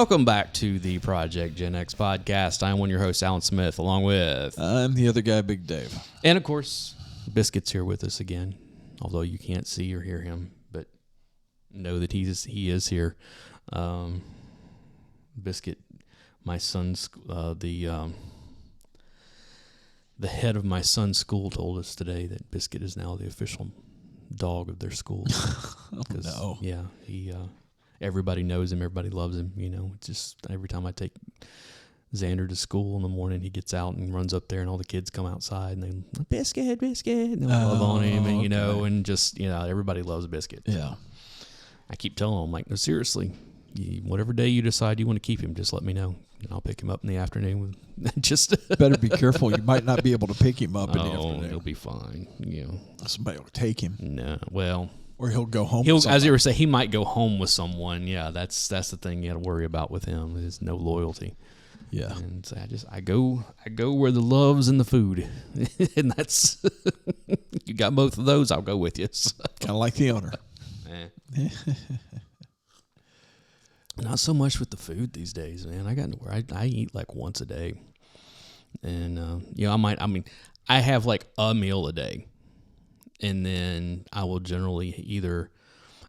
Welcome back to the Project Gen X podcast. I'm one of your hosts, Alan Smith, along with... I'm the other guy, Big Dave. And, of course, Biscuit's here with us again, although you can't see or hear him, but know that he is here. Biscuit, my son's... the head of my son's school told us today that Biscuit is now the official dog of their school. Oh, no. Yeah, he... everybody knows him. Everybody loves him. You know, it's just every time I take Xander to school in the morning, he gets out and runs up there, and all the kids come outside and they Biscuit, and they love on him, and you know, and just everybody loves Biscuit. Yeah, I keep telling him, like, no, seriously, whatever day you decide you want to keep him, just let me know, and I'll pick him up in the afternoon. Just better be careful. You might not be able to pick him up in the afternoon. He'll be fine. You know, somebody will take him. No, well. Or he'll go home. As you were saying, he might go home with someone. Yeah, that's the thing you got to worry about with him is no loyalty. Yeah, and so I go where the love's in the food, and that's you got both of those. I'll go with you. So. Kind of like the owner. Not so much with the food these days, man. I got to where I eat like once a day, and I have like a meal a day. And then I will generally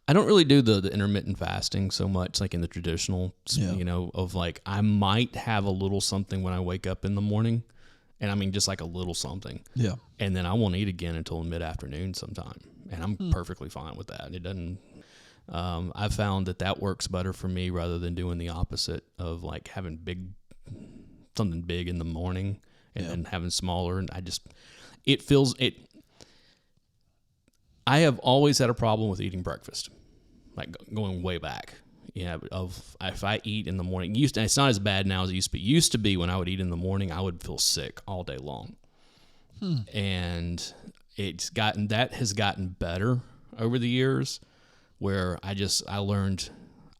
I don't really do the intermittent fasting so much like in the traditional, of like I might have a little something when I wake up in the morning. And I mean, just like a little something. Yeah. And then I won't eat again until mid-afternoon sometime. And I'm perfectly fine with that. It doesn't, I've found that works better for me rather than doing the opposite of like having something big in the morning and then having smaller. And I have always had a problem with eating breakfast, like going way back. Yeah, if I eat in the morning, it's not as bad now as it used to be. It used to be when I would eat in the morning, I would feel sick all day long, and that has gotten better over the years, where I learned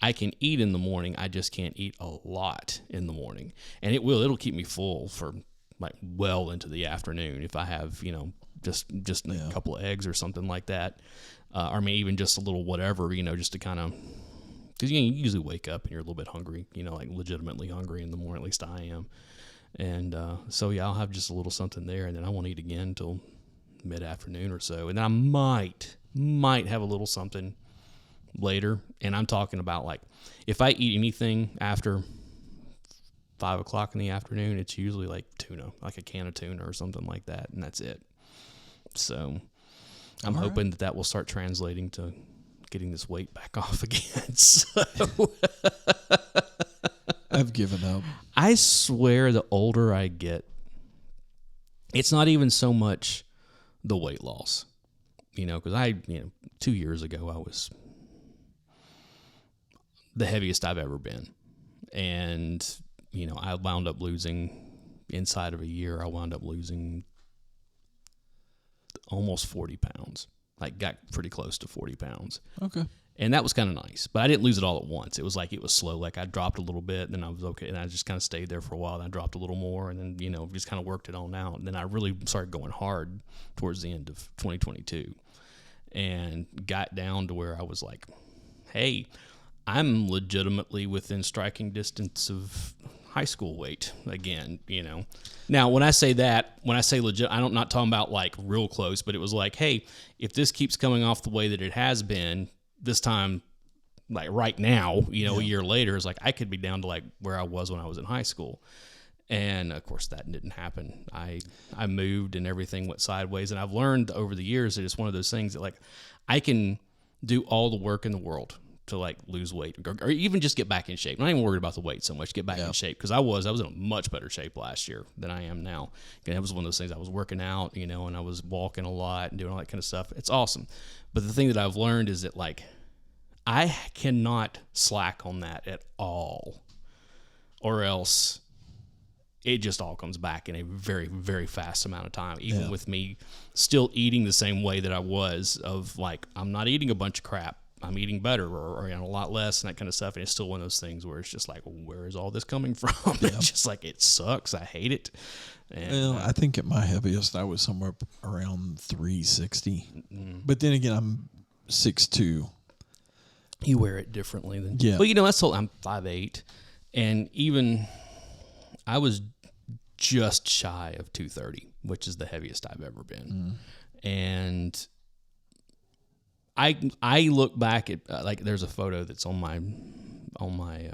I can eat in the morning, I just can't eat a lot in the morning, and it'll keep me full for like well into the afternoon if I have just a couple of eggs or something like that, or maybe even just a little whatever, just to kind of, because you usually wake up and you're a little bit hungry, like legitimately hungry in the morning. At least I am, and so I'll have just a little something there, and then I won't eat again until mid-afternoon or so, and then I might have a little something later, and I'm talking about like if I eat anything after 5 o'clock in the afternoon, it's usually like tuna, like a can of tuna or something like that, and that's it. So I'm hoping that will start translating to getting this weight back off again. So I've given up. I swear the older I get, it's not even so much the weight loss, because 2 years ago I was the heaviest I've ever been. And, I wound up losing, inside of a year, I wound up losing almost 40 pounds. Like got pretty close to 40 pounds. Okay. And that was kind of nice, but I didn't lose it all at once. It was slow. Like I dropped a little bit, then I was okay, and I just kind of stayed there for a while. Then I dropped a little more, and then just kind of worked it on out. And then I really started going hard towards the end of 2022, and got down to where I was like, "Hey, I'm legitimately within striking distance of high school weight again." Now when I say legit, I'm not talking about like real close, but it was like, hey, if this keeps coming off the way that it has been this time, like right now, a year later, it's like I could be down to like where I was when I was in high school. And of course that didn't happen. I moved and everything went sideways, and I've learned over the years that it's one of those things that like I can do all the work in the world to like lose weight or even just get back in shape. I'm not even worried about the weight so much, get back in shape, because I was in a much better shape last year than I am now. And it was one of those things, I was working out, and I was walking a lot and doing all that kind of stuff. It's awesome. But the thing that I've learned is that like I cannot slack on that at all, or else it just all comes back in a very, very fast amount of time, even with me still eating the same way that I was, of like, I'm not eating a bunch of crap. I'm eating better or a lot less and that kind of stuff. And it's still one of those things where it's just like, well, where is all this coming from? Yeah. It's just like, it sucks. I hate it. And, I think at my heaviest, I was somewhere around 360. Mm-hmm. But then again, I'm 6'2". You wear it differently than, but that's all. I'm 5'8". And even I was just shy of 230, which is the heaviest I've ever been. And I look back at like there's a photo that's on my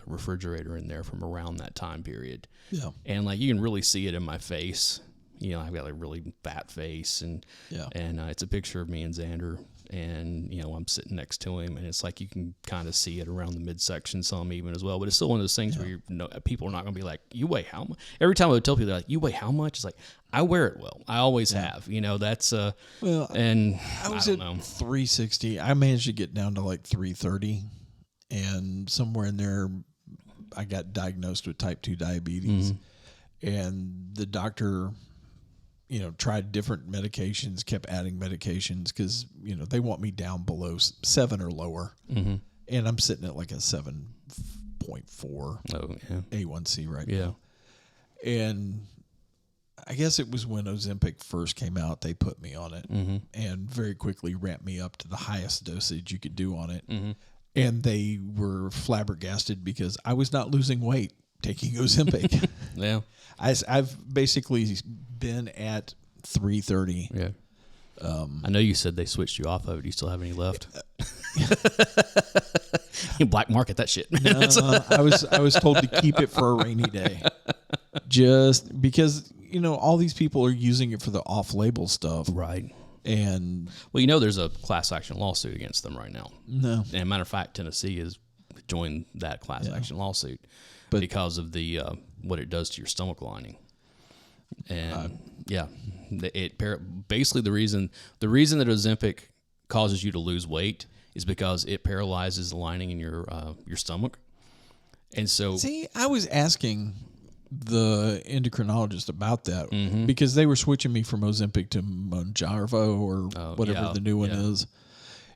refrigerator in there from around that time period. Yeah. And like you can really see it in my face. You know, I've got a really fat face, and it's a picture of me and Xander, and you know I'm sitting next to him, and it's like you can kind of see it around the midsection some even as well. But it's still one of those things where people are not going to be like, you weigh how much? Every time I would tell people, they're like, you weigh how much? It's like, I wear it well. I always have. You know, that's and I was don't at know. 360. I managed to get down to like 330, and somewhere in there, I got diagnosed with type 2 diabetes, and the doctor, you know, tried different medications, kept adding medications because, you know, they want me down below 7 or lower. And I'm sitting at like a 7.4 A1C right now. And I guess it was when Ozempic first came out, they put me on it and very quickly ramped me up to the highest dosage you could do on it. And they were flabbergasted because I was not losing weight taking Ozempic. I've basically been at 330. Yeah. I know you said they switched you off of it. Do you still have any left? You black market that shit. No, I was told to keep it for a rainy day, just because, you know, all these people are using it for the off-label stuff, Right. And well, you know, there's a class action lawsuit against them right now. No, and a matter of fact, Tennessee has joined that class action lawsuit because of the what it does to your stomach lining. And basically the reason that Ozempic causes you to lose weight is because it paralyzes the lining in your stomach. And so, see, I was asking the endocrinologist about that because they were switching me from Ozempic to Mounjaro or whatever the new one is.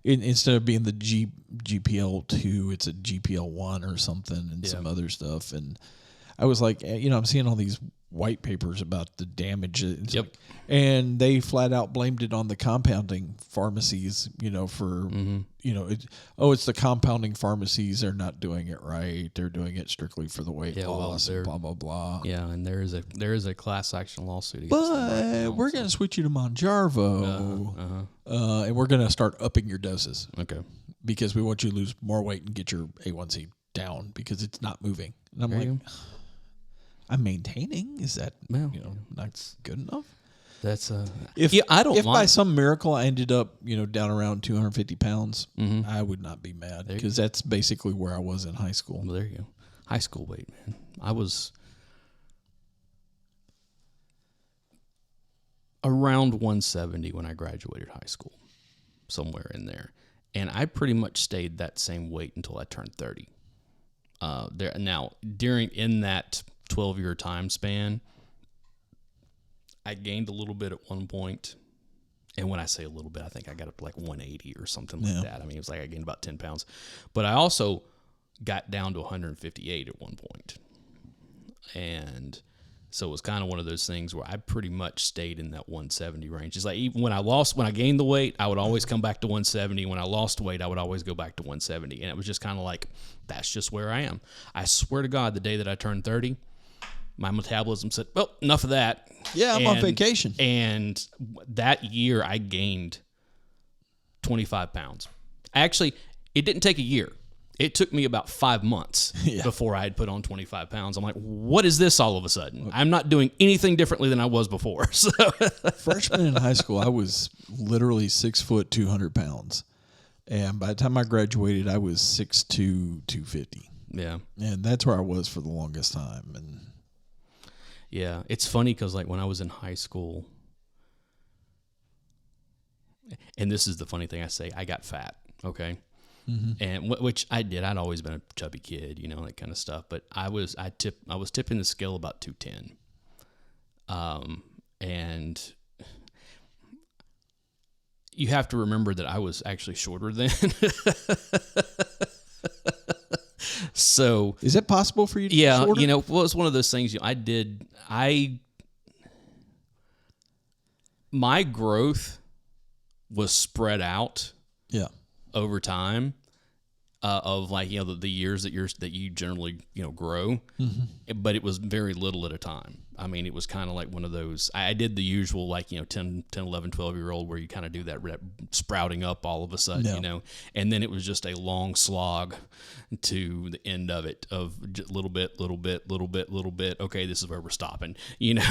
Instead of being the GPL2, it's a GPL1 or something and some other stuff. And I was like, you know, I'm seeing all these white papers about the damage. And they flat out blamed it on the compounding pharmacies, you know, for, you know, it's the compounding pharmacies. They're not doing it right. They're doing it strictly for the weight loss and blah, blah, blah. Yeah. And there is a class action lawsuit against but them right now, we're going to switch you to Mounjaro and we're going to start upping your doses. Okay. Because we want you to lose more weight and get your A1C down because it's not moving. And I'm like, I'm maintaining. Is that not good enough? That's if by some miracle I ended up down around 250 pounds, I would not be mad because that's basically where I was in high school. Well, there you go, high school weight, man. I was around 170 when I graduated high school, somewhere in there, and I pretty much stayed that same weight until I turned 30. In that 12-year time span, I gained a little bit at one point. And when I say a little bit, I think I got up to like 180 or something like that. I mean, it was like I gained about 10 pounds. But I also got down to 158 at one point. And so it was kind of one of those things where I pretty much stayed in that 170 range. It's like even when I gained the weight, I would always come back to 170. When I lost weight, I would always go back to 170. And it was just kind of like, that's just where I am. I swear to God, the day that I turned 30, my metabolism said, well, enough of that. Yeah, I'm on vacation. And that year I gained 25 pounds. Actually, it didn't take a year. It took me about 5 months before I had put on 25 pounds. I'm like, what is this all of a sudden? I'm not doing anything differently than I was before. So freshman in high school, I was literally 6 foot, 200 pounds. And by the time I graduated, I was 6'2", 250. Yeah. And that's where I was for the longest time. And yeah, it's funny because like when I was in high school, and this is the funny thing I say, I got fat, okay? And which I did. I'd always been a chubby kid, that kind of stuff. But I was tipping the scale about 210. And you have to remember that I was actually shorter then. So is it possible for you to be shorter? Well, it's one of those things my growth was spread out over time. of like, the years that you generally, grow, but it was very little at a time. I mean, it was kind of like one of those, I did the usual, like, 10, 11, 12-year-old where you kind of do that sprouting up all of a sudden, and then it was just a long slog to the end of it of just little bit. Okay, this is where we're stopping,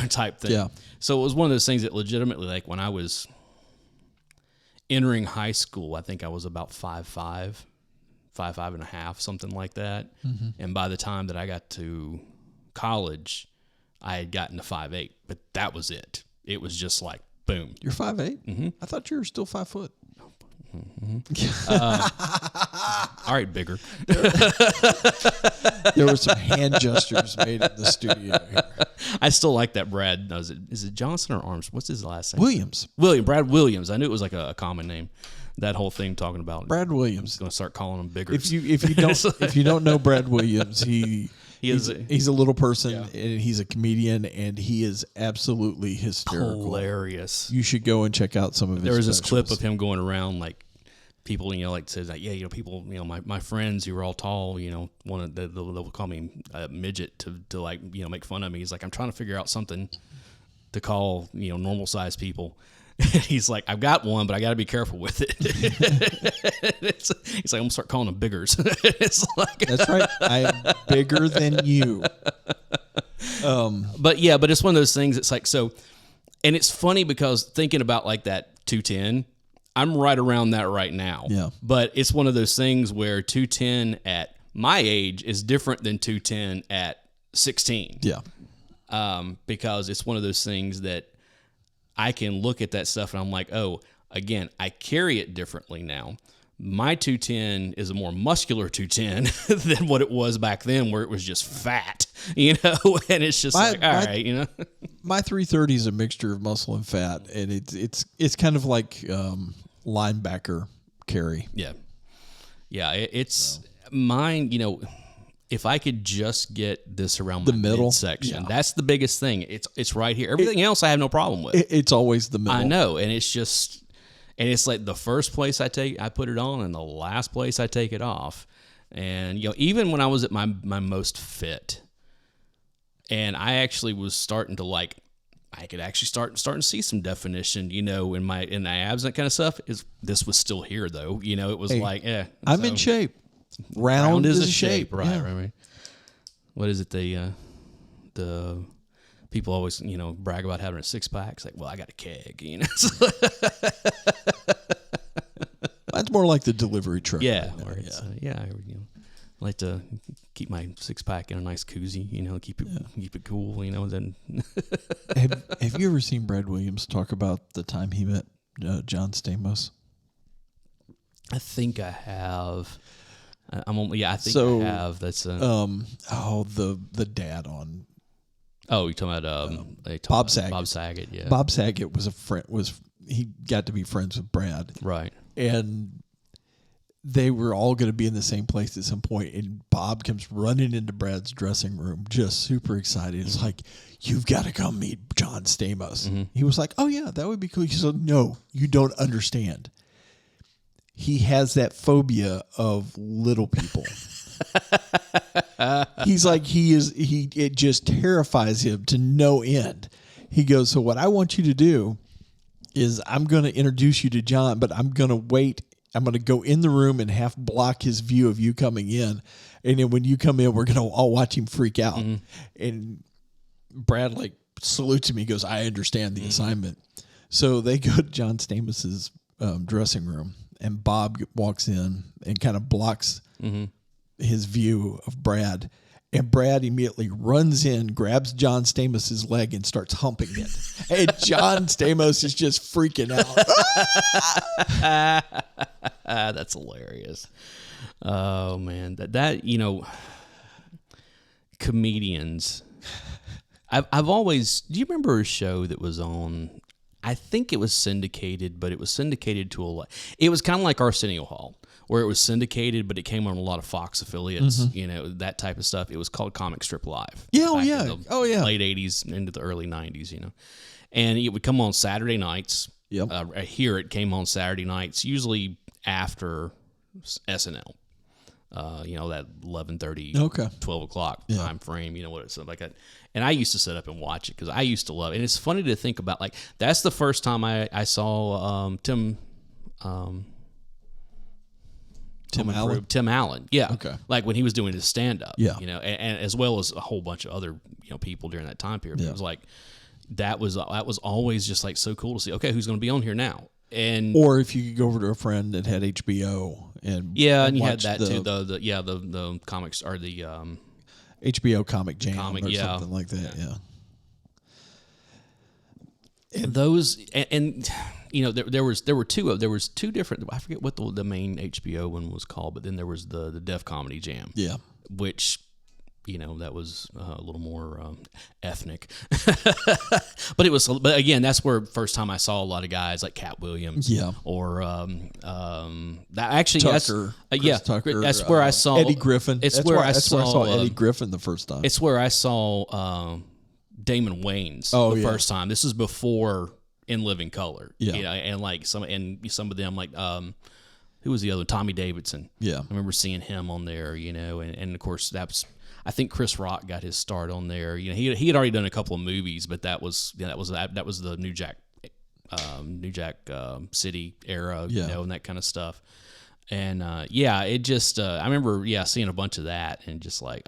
type thing. Yeah. So it was one of those things that legitimately, like when I was entering high school, I think I was about 5'5", 5'5.5", something like that. Mm-hmm. And by the time that I got to college, I had gotten to 5'8", but that was it. It was just like, boom. You're 5'8"? Mm-hmm. I thought you were still 5 foot. Mm-hmm. All right, bigger. There were some hand gestures made in the studio here. I still like that Brad. Is it Johnson or Arms? What's his last name? Williams. Brad Williams. I knew it was like a common name. That whole thing talking about Brad Williams. I'm going to start calling him bigger. If you don't know Brad Williams, he's a little person, and he's a comedian, and he is absolutely hysterical. Hilarious. You should go and check out some of his There was specials. this clip of him going around like people, like says like, people, my friends who are all tall, they'll call me a midget to like, make fun of me. He's like, I'm trying to figure out something to call, normal sized people. He's like, I've got one, but I got to be careful with it. He's like, I'm going to start calling them biggers. It's like, that's right. I'm bigger than you. But it's one of those things. It's like, so, and it's funny because thinking about like that 210, I'm right around that right now. Yeah. But it's one of those things where 210 at my age is different than 210 at 16. Yeah. Because it's one of those things that I can look at that stuff and I'm like, oh, again, I carry it differently now. My 210 is a more muscular 210 than what it was back then, where it was just fat, and it's just all right. My 330 is a mixture of muscle and fat, and it's kind of like linebacker carry. Yeah. It's mine. If I could just get this around the middle section, that's the biggest thing. It's right here. Everything else I have no problem with. It's always the middle. I know, and it's just, and it's like the first place I put it on, and the last place I take it off. And even when I was at my most fit, and I actually was starting to like, I could actually starting to see some definition, in the abs and that kind of stuff. This was still here though, it was like, I'm in shape. Round is a shape. Right, yeah. Right. What is it? The people always, brag about having a 6-pack. It's like, well, I got a keg, That's more like the delivery truck. Yeah. I like to keep my 6-pack in a nice koozie, keep it cool, then. Have you ever seen Brad Williams talk about the time he met John Stamos? I think I have. I think I have. That's the dad on. Oh, you're talking about Bob Saget. Bob Saget, yeah. Bob Saget was a friend. He got to be friends with Brad, right? And they were all going to be in the same place at some point. And Bob comes running into Brad's dressing room, just super excited. It's like, you've got to come meet John Stamos. Mm-hmm. He was like, oh yeah, that would be cool. He said, no, you don't understand. He has that phobia of little people. He's like, it just terrifies him to no end. He goes, so what I want you to do is I'm going to introduce you to John, but I'm going to wait. I'm going to go in the room and half block his view of you coming in. And then when you come in, we're going to all watch him freak out. Mm-hmm. And Brad salutes him. He goes, I understand the assignment. So they go to John Stamos's dressing room. And Bob walks in and kind of blocks his view of Brad. And Brad immediately runs in, grabs John Stamos's leg, and starts humping it. And John Stamos is just freaking out. That's hilarious. Oh, man. That comedians. I've always... Do you remember a show that was on... I think it was syndicated, but it was syndicated to a lot. It was kind of like Arsenio Hall, where it was syndicated, but it came on a lot of Fox affiliates, that type of stuff. It was called Comic Strip Live. Yeah, late 80s into the early 90s, And it would come on Saturday nights. Yep. Here it came on Saturday nights, usually after SNL. That 11:30, Okay. 12 o'clock time frame, what it's like that. And I used to sit up and watch it because I used to love it. And it's funny to think about, like, that's the first time I saw Tim Allen. Yeah. Okay. Like when he was doing his stand-up. Yeah. And as well as a whole bunch of other, people during that time period. Yeah. It was like, that was always just like so cool to see, okay, who's going to be on here now? And or if you could go over to a friend that had HBO and and you had that too, the comics or the HBO Comic Jam or something like that. Yeah. And those and there was two different, I forget what the main HBO one was called, but then there was the Def Comedy Jam. Yeah. Which that was a little more ethnic, but again, that's where first time I saw a lot of guys like Cat Williams, or that actually Tucker, Tucker, that's where I saw Eddie Griffin. That's where I saw Eddie Griffin the first time. It's where I saw Damon Wayans the first time. This is before In Living Color, and like some of them like who was the other, Tommy Davidson. Yeah, I remember seeing him on there, and of course I think Chris Rock got his start on there. He had already done a couple of movies, but that was the New Jack City era, and that kind of stuff. And it just I remember seeing a bunch of that and just like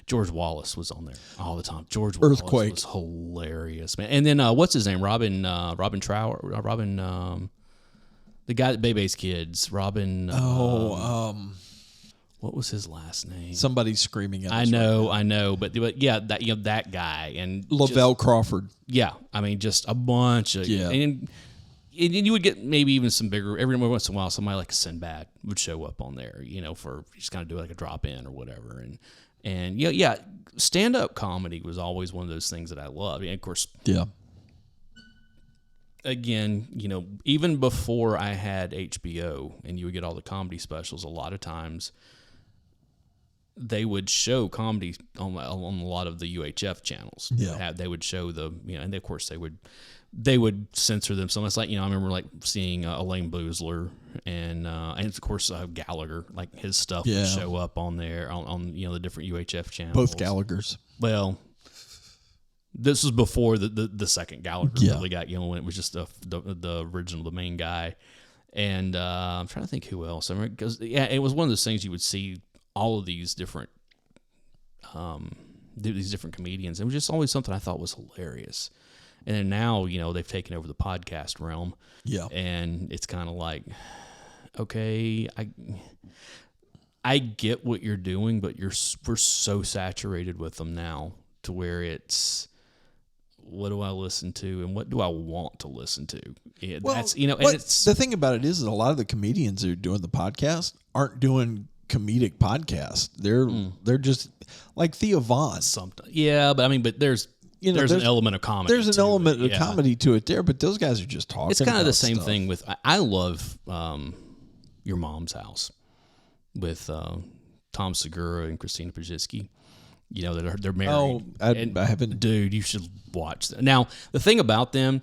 George Wallace was on there all the time. George Wallace was hilarious, man. And then what's his name? Robin Trower, the guy that Bebe's kids, Robin. What was his last name? Somebody's screaming at us. I know, but that guy and Lavelle Crawford. Yeah, I mean, just a bunch of and you would get maybe even some bigger. Every once in a while, somebody like Sinbad would show up on there, for just kind of do like a drop in or whatever, and stand up comedy was always one of those things that I loved, and of course, again, even before I had HBO, and you would get all the comedy specials, a lot of times they would show comedy on a lot of the UHF channels. They would show and of course they would censor them. So it's like, I remember like seeing Elaine Boozler and of course Gallagher, like his stuff would show up on there on the different UHF channels. Both Gallaghers. Well, this was before the second Gallagher really got when it was just the original, the main guy. And I'm trying to think who else. I mean, because it was one of those things you would see all of these different comedians. It was just always something I thought was hilarious. And then now, they've taken over the podcast realm. Yeah. And it's kind of like, okay, I get what you're doing, but we're so saturated with them now to where it's, what do I listen to and what do I want to listen to? That's, and it's the thing about it is that a lot of the comedians who are doing the podcast aren't doing comedic podcasts. They're just like Theo Vaughn. Something. Yeah, but I mean, but there's an element of comedy. There's an element of comedy to it there, but those guys are just talking. It's kind of the same stuff. thing with, I love Your Mom's House with Tom Segura and Christina Pajitsky. They're married. Oh, I haven't. Dude, you should watch that. Now, the thing about them,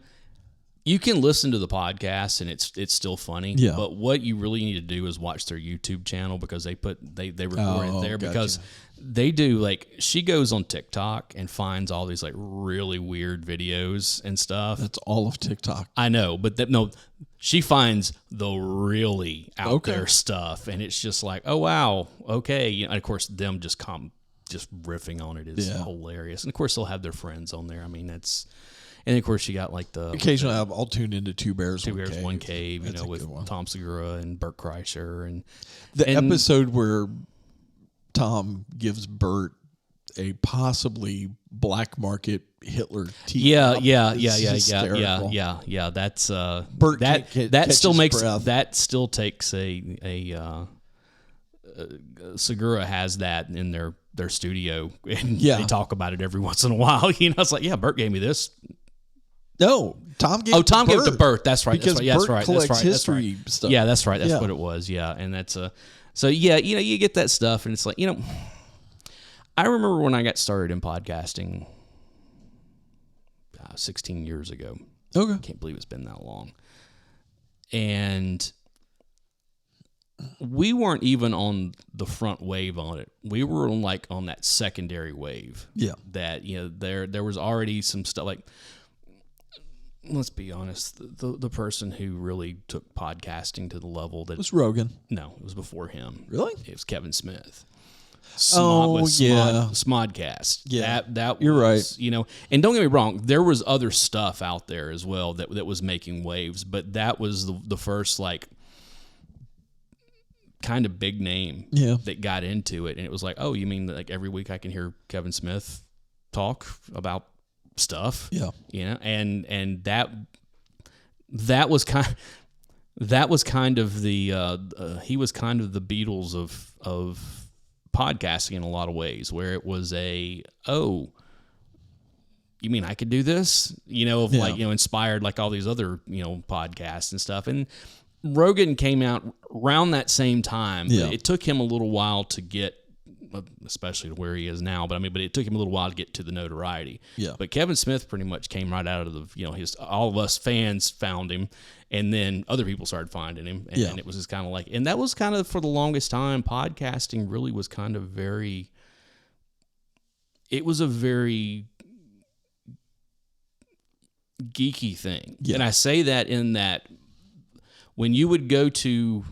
you can listen to the podcast and it's still funny. Yeah. But what you really need to do is watch their YouTube channel because they record it there because they do, like, she goes on TikTok and finds all these like really weird videos and stuff. That's all of TikTok. I know, but she finds the really out there stuff, and it's just like, oh wow, okay. And of course, them just riffing on it is hilarious. And of course, they'll have their friends on there. I mean, that's. And of course, you got like the occasionally I'll tune into Two Bears, One Cave, with Tom Segura and Bert Kreischer and the episode where Tom gives Bert a possibly black market Hitler t-shirt. Yeah. That's Bert that still takes a Segura has that in their studio, and they talk about it every once in a while. It's like, Bert gave me this. No, Tom gave. Oh, Tom gave it to Bert. That's right. Because Bert collects history stuff. Yeah, that's right. That's what it was. Yeah, and that's So you get that stuff, and it's like, I remember when I got started in podcasting 16 years ago. Okay, I can't believe it's been that long. And we weren't even on the front wave on it. We were on that secondary wave. Yeah. That, there was already some stuff like, let's be honest, the person who really took podcasting to the level that... It was Rogan. No, it was before him. Really? It was Kevin Smith. Smodcast. Yeah. That You're was, right. And don't get me wrong, there was other stuff out there as well that was making waves, but that was the first, kind of big name that got into it. And it was like, oh, you mean like every week I can hear Kevin Smith talk about stuff? Yeah. And that was kind of the he was kind of the Beatles of podcasting in a lot of ways, where it was you mean I could do this? Inspired like all these other, podcasts and stuff. And Rogan came out around that same time. Yeah. It took him a little while to get, especially to where he is now, but it took him a little while to get to the notoriety. Yeah. But Kevin Smith pretty much came right out of all of us fans found him, and then other people started finding him, and it was just kind of like, and that was kind of for the longest time, podcasting really was kind of it was a very geeky thing. Yeah. And I say that in that when you would go to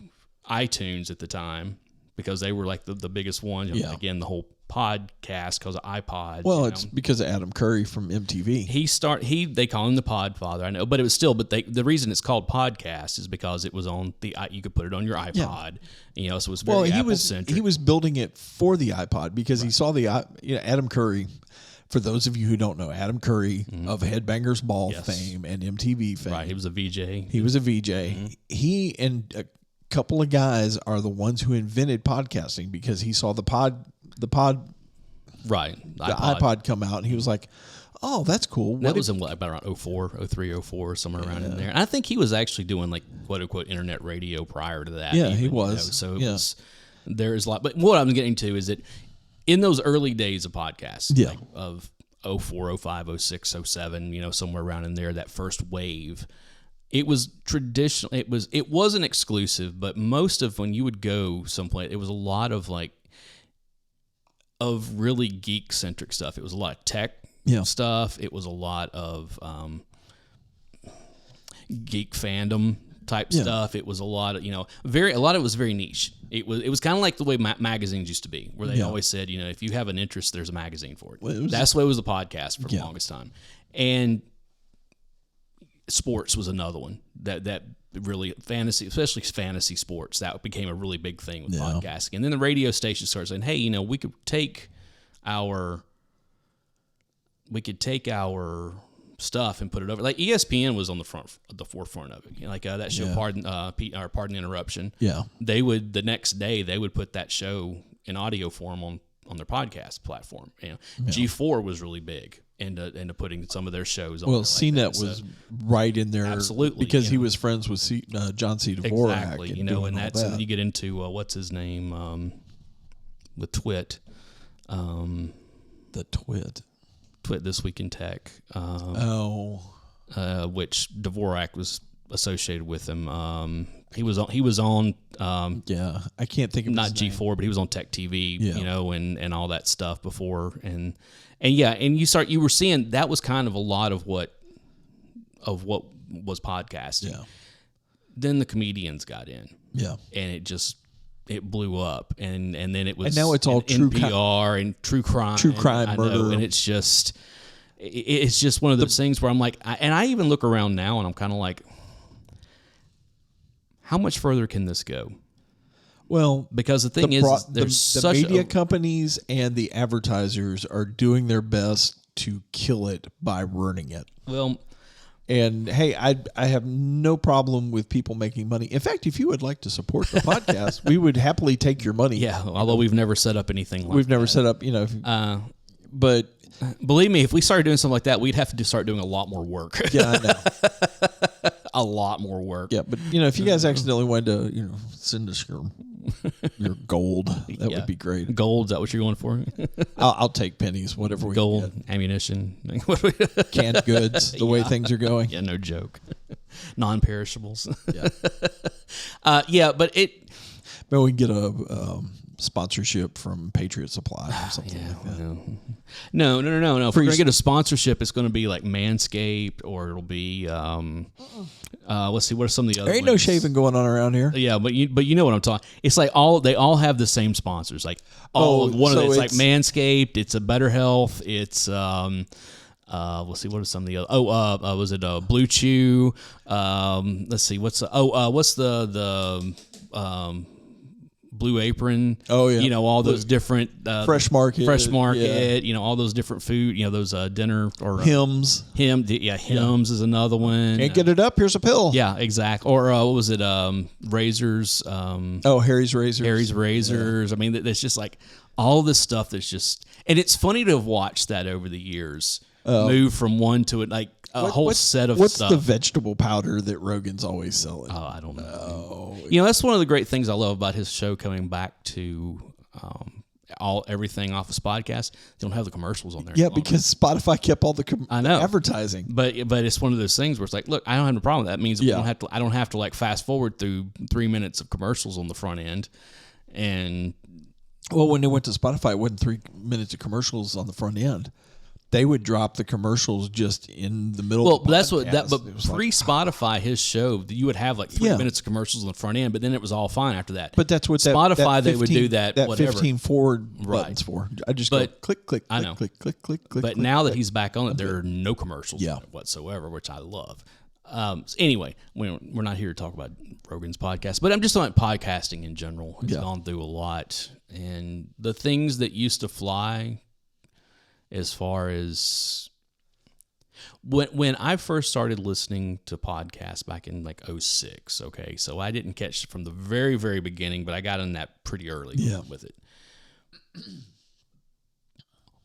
iTunes at the time, because they were like the biggest one, again, the whole podcast because of iPod. Well, it's because of Adam Curry from MTV. They call him the Podfather, I know, but it was still, the reason it's called podcast is because it was on you could put it on your iPod, so it was very Apple-centric. He was building it for the iPod because he saw Adam Curry. For those of you who don't know, Adam Curry of Headbangers Ball fame and MTV fame. Right, he was a VJ. He was a VJ. Mm-hmm. He and a couple of guys are the ones who invented podcasting because he saw the iPod come out, and he was like, "Oh, that's cool." That was in about around 04, 03, 04, somewhere around in there. And I think he was actually doing like quote unquote internet radio prior to that. Yeah, he was. So it was. There is a lot, but what I'm getting to is that in those early days of podcasts, like of 04, 05, 06, 07, somewhere around in there, that first wave. It was traditional. It wasn't exclusive, but most of when you would go someplace, it was a lot of of really geek centric stuff. It was a lot of tech stuff. It was a lot of geek fandom type stuff. It was a lot of a lot of it was very niche. It was kind of like the way magazines used to be, where they always said if you have an interest, there's a magazine for it. Well, that's the way it was the podcast for the longest time, and sports was another one that really fantasy, especially fantasy sports, that became a really big thing with podcasting. And then the radio station started saying, "Hey, we could take our stuff and put it over." Like ESPN was on the forefront of it. That show, Pardon the Interruption. Yeah, the next day they would put that show in audio form on their podcast platform. G4 was really big into putting some of their shows on. Well, CNET was right in there, absolutely, because he was friends with John C. Dvorak. Exactly, and that's and you get into what's his name, the Twit, Twit This Week in Tech. Which Dvorak was associated with him. He was on. I can't think of not his G4, name. but he was on Tech TV. And all that stuff before, and you were seeing that was kind of a lot of what was podcasting. Yeah. Then the comedians got in. Yeah. And it blew up, and then it was, and now it's all true NPR and true crime, murder, and it's just one of those things where I'm like, I even look around now, and I'm kind of like, how much further can this go? Well, because the thing is there's the media companies and the advertisers are doing their best to kill it by ruining it. Well, and hey, I have no problem with people making money. In fact, if you would like to support the podcast, we would happily take your money. Yeah, although we've never set up anything like that. We've never set up, but believe me, if we started doing something like that, we'd have to start doing a lot more work. Yeah, I know. A lot more work. Yeah, but if you guys accidentally wanted to, send us your gold, that would be great. Gold, is that what you're going for? I'll take pennies, whatever we gold, get. Ammunition, canned goods. The way things are going. Yeah, no joke. Non-perishables. Yeah. But Maybe we can get a sponsorship from Patriot Supply or something like that. No. If we're going to get a sponsorship, it's going to be like Manscaped, or it'll be, let's see, what are some of the other There ain't ones? no shaving going on around here. Yeah, but you know what I'm talking. It's like they all have the same sponsors. Like it's like Manscaped. It's a Better Health. It's we'll see, what are some of the other? Was it Blue Chew? Let's see, what's the Blue Apron? Oh yeah, all those different Fresh Market. Yeah. All those different food. Those dinner or Hims. Hims is another one. Can't get it up. Here's a pill. Yeah, exactly. Or what was it? Razors. Harry's Razors. Harry's Razors. Yeah. I mean, there's just like all this stuff that's just, and it's funny to have watched that over the years move from one to it, like whole set of what's stuff. What's the vegetable powder that Rogan's always selling? Oh, I don't know. That's one of the great things I love about his show coming back to everything off his podcast. They don't have the commercials on there. Yeah, because Spotify kept all the advertising. But it's one of those things where it's like, look, I don't have a problem with that. It means I don't have to like fast forward through 3 minutes of commercials on the front end. And when they went to Spotify, it wasn't 3 minutes of commercials on the front end. They would drop the commercials just in the middle. Well, that's what that. But pre-Spotify, his show, you would have like 3 minutes of commercials on the front end, but then it was all fine after that. But that's what Spotify they would do that. That whatever. 15 forward buttons for. I just go click, click. I know. Click. But now that he's back on it, there are no commercials on it whatsoever, which I love. Anyway, we're not here to talk about Rogan's podcast, but I'm just talking about podcasting in general. It's gone through a lot, and the things that used to fly. As far as when I first started listening to podcasts back in like 2006, okay, so I didn't catch it from the very, very beginning, but I got in that pretty early with it.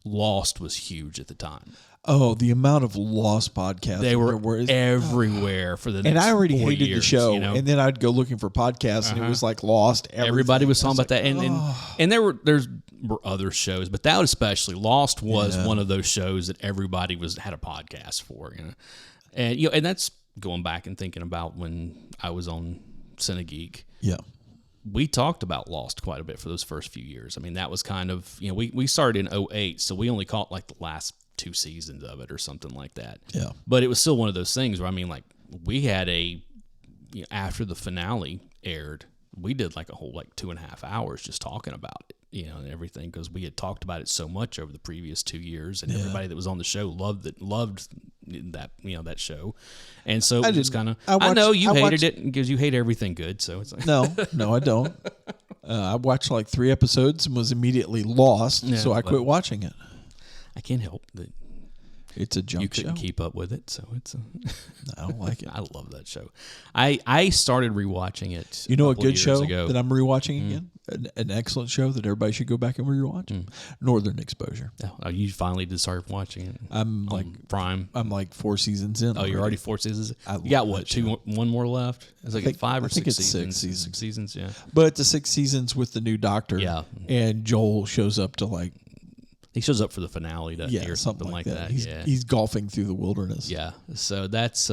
Lost was huge at the time. Oh, the amount of Lost podcasts. They were everywhere for the next And I already 4 hated years, the show. And then I'd go looking for podcasts, and it was like Lost. Everybody was talking about that. And there were other shows, but that especially, Lost was one of those shows that everybody had a podcast for. And that's going back and thinking about when I was on Cinegeek. Yeah. We talked about Lost quite a bit for those first few years. I mean, that was kind of, we started in 2008, so we only caught like the last 2 seasons of it or something like that. Yeah. But it was still one of those things where, I mean, like, we had after the finale aired, we did like a whole 2.5 hours just talking about it, and everything, because we had talked about it so much over the previous 2 years, and everybody that was on the show loved that, that show. And so it was kind of, I know you hated it because you hate everything good. So it's like, no, I don't. I watched like 3 episodes and was immediately lost. So I quit watching it. I can't help that. It's a junk You couldn't show. keep up with it, so it's. I don't like it. I love that show. I started rewatching it. You know a good show ago. that I'm rewatching again? An excellent show that everybody should go back and rewatch. Northern Exposure. Oh, you finally did start watching it. I'm Prime. I'm like 4 seasons in. Oh, you're already 4 seasons. You got what? One more left. It's like 5 or 6 seasons. 6 seasons. Yeah. But it's the 6 seasons with the new Doctor. Yeah. And Joel shows up to he shows up for the finale or something like that. He's golfing through the wilderness. Yeah. So that's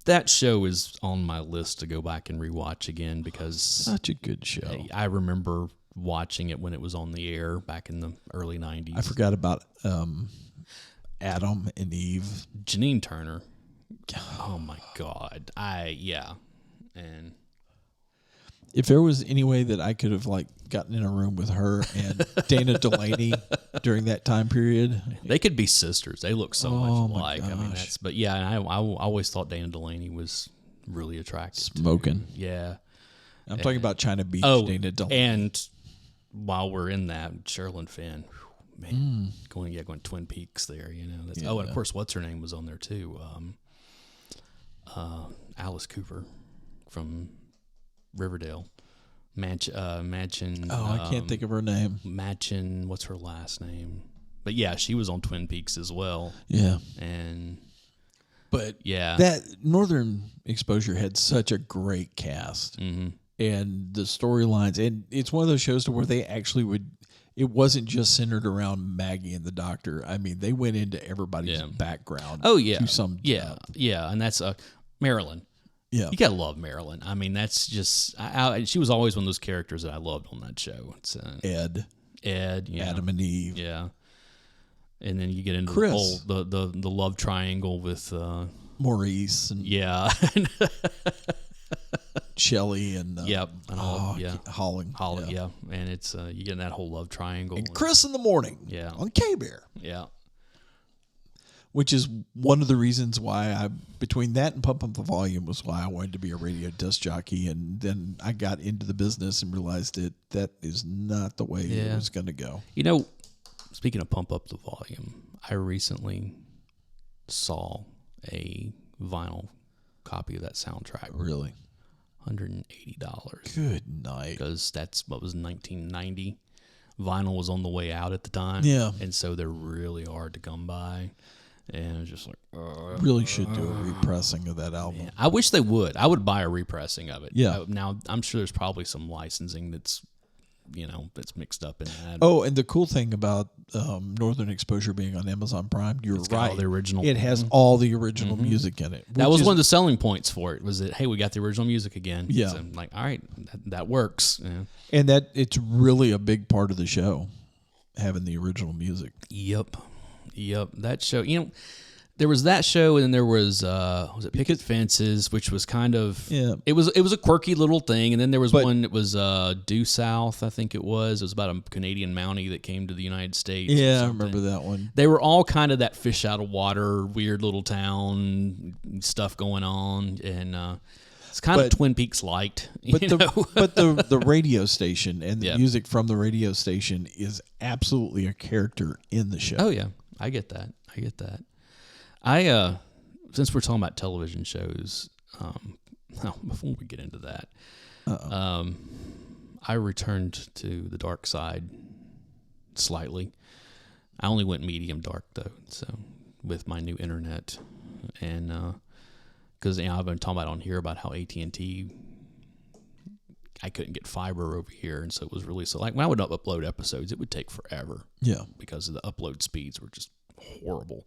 that show is on my list to go back and rewatch again because such a good show. I remember watching it when it was on the air back in the early 90s. I forgot about Adam and Eve. Janine Turner. Oh my God. And if there was any way that I could have gotten in a room with her and Dana Delaney during that time period, they could be sisters. They look so much alike. I mean, I always thought Dana Delaney was really attractive. Smoking. Yeah. I'm talking about China Beach, Dana Delaney. And while we're in that, Sherilyn Fenn, man, going Twin Peaks there, and of course, what's her name was on there too. Alice Cooper from Riverdale. Mansion. I can't think of her name. Mansion. What's her last name? But yeah, she was on Twin Peaks as well. Yeah. But yeah, that Northern Exposure had such a great cast, and the storylines, and it's one of those shows to where they actually would. It wasn't just centered around Maggie and the Doctor. I mean, they went into everybody's background. Oh yeah, to some yeah, and that's Marilyn. Yeah. You gotta love Marilyn. I mean, that's just she was always one of those characters that I loved on that show. It's Ed, yeah. Adam and Eve, yeah. And then you get into Chris. the whole the love triangle with Maurice and yeah, Shelley and yep, and all, Holly, yeah. And it's you get in that whole love triangle. And Chris in the morning, yeah, on K-Bear, yeah. Which is one of the reasons why between that and Pump Up the Volume was why I wanted to be a radio disc jockey. And then I got into the business and realized that is not the way it was going to go. You know, speaking of Pump Up the Volume, I recently saw a vinyl copy of that soundtrack. Really? $180. Good night. Because that's what was 1990. Vinyl was on the way out at the time. Yeah. And so they're really hard to come by. And it's just like, really should do a repressing of that album. Yeah. I wish they would. I would buy a repressing of it. Yeah. Now I'm sure there's probably some licensing that's mixed up in that. Oh, and the cool thing about Northern Exposure being on Amazon Prime, it's right. All the original. It has all the original music in it. That was one of the selling points for it. Was that hey, we got the original music again? Yeah. So I'm like, all right, that works. Yeah. And that it's really a big part of the show, having the original music. Yep. That show, there was that show, and then there was it Picket Fences, which was kind of it was a quirky little thing, and then there was one that was Due South, I think it was. It was about a Canadian Mountie that came to the United States. Yeah, I remember that one. They were all kind of that fish out of water, weird little town stuff going on, and it's kind of Twin Peaks light. But the radio station and the music from the radio station is absolutely a character in the show. Oh yeah. I get that. I since we're talking about television shows, before we get into that, I returned to the dark side slightly. I only went medium dark though, so with my new internet, and because I've been talking about on here about how AT&T, I couldn't get fiber over here, and so it was really when I would upload episodes, it would take forever. Yeah, because of the upload speeds were just horrible.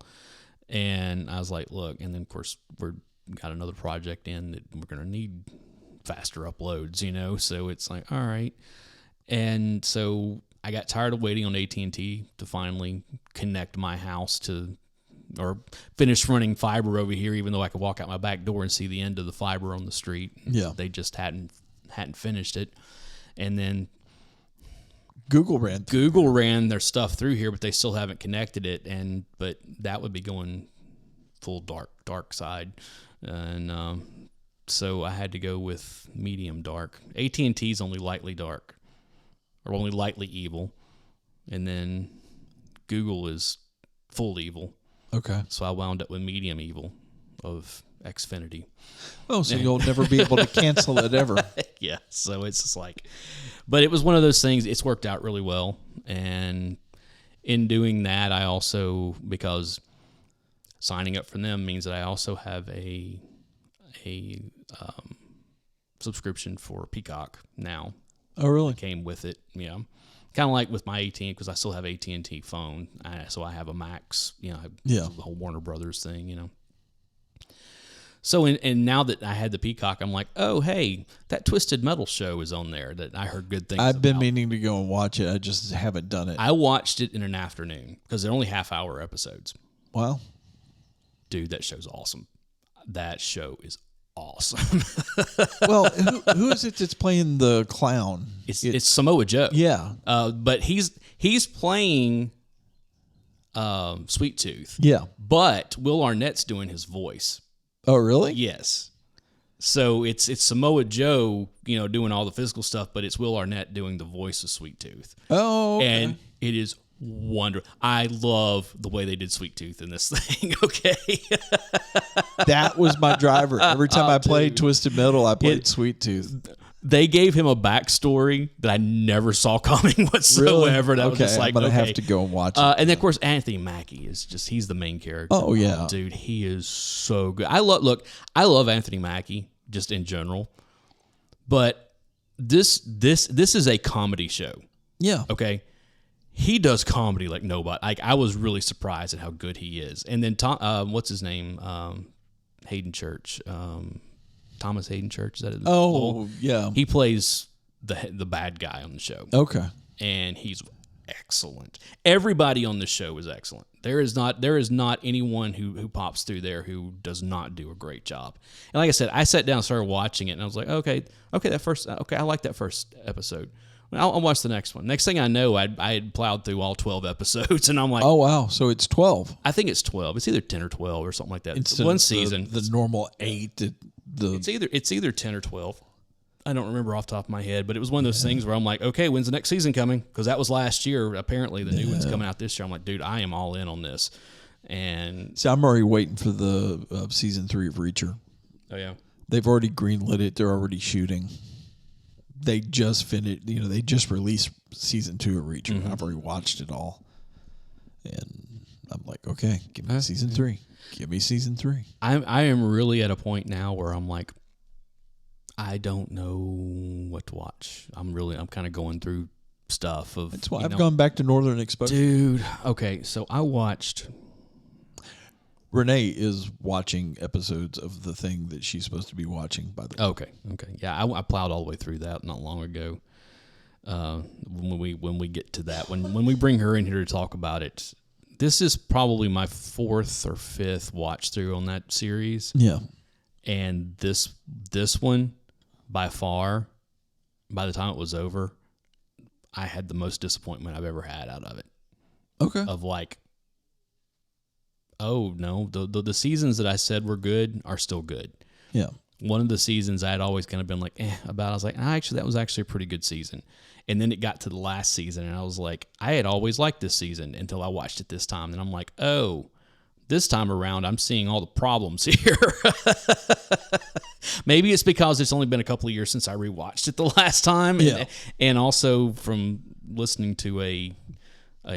And I was like, look, and then of course we're got another project in that we're gonna need faster uploads, so it's like, all right. And so I got tired of waiting on AT&T to finally connect my house or finish running fiber over here, even though I could walk out my back door and see the end of the fiber on the street. Yeah, they just hadn't finished it. And then Google ran their stuff through here, but they still haven't connected it. But that would be going full dark side, and so I had to go with medium dark. AT&T's only lightly dark, or only lightly evil, and then Google is full evil. Okay, so I wound up with medium evil of Xfinity. Oh, so you'll never be able to cancel it ever. Yeah, so it's just like, but it was one of those things. It's worked out really well, and in doing that, I also, because signing up for them means that I also have a subscription for Peacock now. Oh, really? It came with it, kind of like with my AT&T, because I still have AT&T phone, so I have a Max, the whole Warner Brothers thing, So, and now that I had the Peacock, I'm like, oh, hey, that Twisted Metal show is on there that I heard good things I've been about. meaning to go and watch it. I just haven't done it. I watched it in an afternoon because they're only half-hour episodes. Wow. Dude, that show's awesome. That show is awesome. Well, who is it that's playing the clown? It's Samoa Joe. Yeah. But he's playing Sweet Tooth. Yeah. But Will Arnett's doing his voice. Oh, really? Yes. So it's Samoa Joe, doing all the physical stuff, but it's Will Arnett doing the voice of Sweet Tooth. Oh, okay. And it is wonderful. I love the way they did Sweet Tooth in this thing. Okay. That was my driver. Every time I played Twisted Metal, I played Sweet Tooth. They gave him a backstory that I never saw coming whatsoever. Really? That was just like, I'm gonna have to go and watch it. And then, of course, Anthony Mackie he's the main character. Oh, yeah. Dude, he is so good. I love Anthony Mackie just in general, but this is a comedy show. Yeah. Okay. He does comedy like nobody. I was really surprised at how good he is. And then Tom, what's his name? Hayden Church. Thomas Hayden Church. Is that it? Oh, yeah. He plays the bad guy on the show. Okay. And he's excellent. Everybody on the show is excellent. There is not anyone who pops through there who does not do a great job. And like I said, I sat down and started watching it, and I was like, okay, I like that first episode. I'll watch the next one. Next thing I know, I had plowed through all 12 episodes, and I'm like, oh wow, so it's 12. I think it's 12. It's either 10 or 12 or something like that. Instead one of season. The normal 8. It's either 10 or 12. I don't remember off the top of my head, but it was one of those things where I'm like, okay, when's the next season coming? Because that was last year. Apparently, the new one's coming out this year. I'm like, dude, I am all in on this. And see, I'm already waiting for the season 3 of Reacher. Oh yeah, they've already greenlit it. They're already shooting. They just finished. They just released season 2 of Reacher. Mm-hmm. I've already watched it all, and I'm like, okay, give me season 3. Give me season 3. I am really at a point now where I'm like, I don't know what to watch. I'm kind of going through stuff of. That's why I've gone back to Northern Exposure. Dude, okay, so I watched. Renee is watching episodes of the thing that she's supposed to be watching. By the way. Okay, yeah, I plowed all the way through that not long ago. When we get to that, when we bring her in here to talk about it, this is probably my 4th or 5th watch through on that series. Yeah, and this one. By far, by the time it was over, I had the most disappointment I've ever had out of it. Okay. Of like, oh no, the seasons that I said were good are still good. Yeah. One of the seasons I had always kind of been like, about. I was like, that was actually a pretty good season. And then it got to the last season, and I was like, I had always liked this season until I watched it this time, and I'm like, oh. This time around, I'm seeing all the problems here. Maybe it's because it's only been a couple of years since I rewatched it the last time, and also from listening to a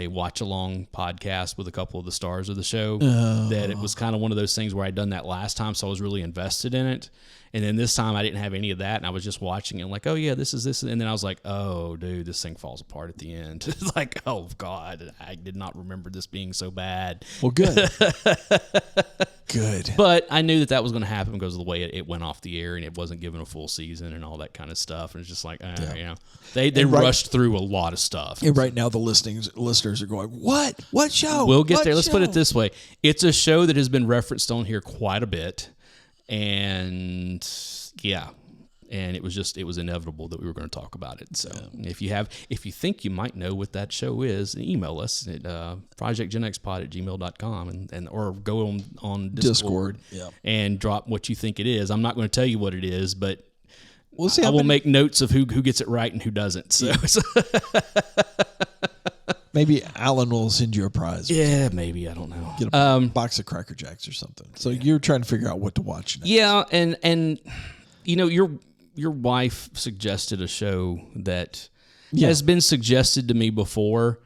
watch-along podcast with a couple of the stars of the show, that it was kind of one of those things where I'd done that last time, so I was really invested in it. And then this time I didn't have any of that, and I was just watching it like, oh, yeah, this is this. And then I was like, oh, dude, this thing falls apart at the end. It's like, oh, God, I did not remember this being so bad. Well, good. Good. But I knew that was going to happen because of the way it went off the air, and it wasn't given a full season and all that kind of stuff. And it's just like, they rushed through a lot of stuff. And right now the listeners are going, what? What show? We'll get there. Let's put it this way. It's a show that has been referenced on here quite a bit. And and it was inevitable that we were going to talk about it. So if you think you might know what that show is, email us at projectgenxpod@gmail.com and or go on Discord and drop what you think it is. I'm not going to tell you what it is, but we'll see. I will make notes of who gets it right and who doesn't. So. Maybe Alan will send you a prize. Yeah, maybe. I don't know. Get a box of Cracker Jacks or something. So you're trying to figure out what to watch next. Yeah, and your wife suggested a show that has been suggested to me before.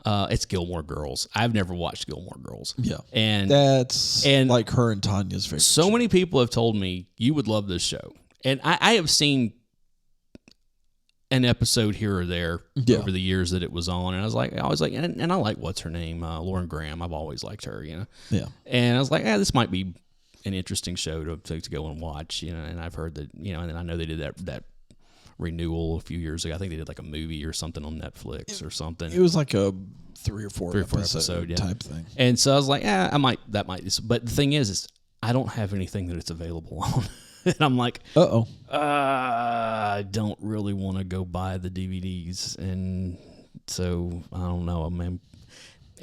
It's Gilmore Girls. I've never watched Gilmore Girls. Yeah. And that's like her and Tanya's favorite show. Many people have told me you would love this show. And I have seen an episode here or there over the years that it was on, and I was like, and I like what's her name, Lauren Graham. I've always liked her, Yeah. And I was like, this might be an interesting show to go and watch, And I've heard that, and then I know they did that renewal a few years ago. I think they did like a movie or something on Netflix or something. It was like a 3 or 4 episode type thing. And so I was like, that might. But the thing is I don't have anything that it's available on. And I'm like, I don't really want to go buy the DVDs, and so I don't know, man.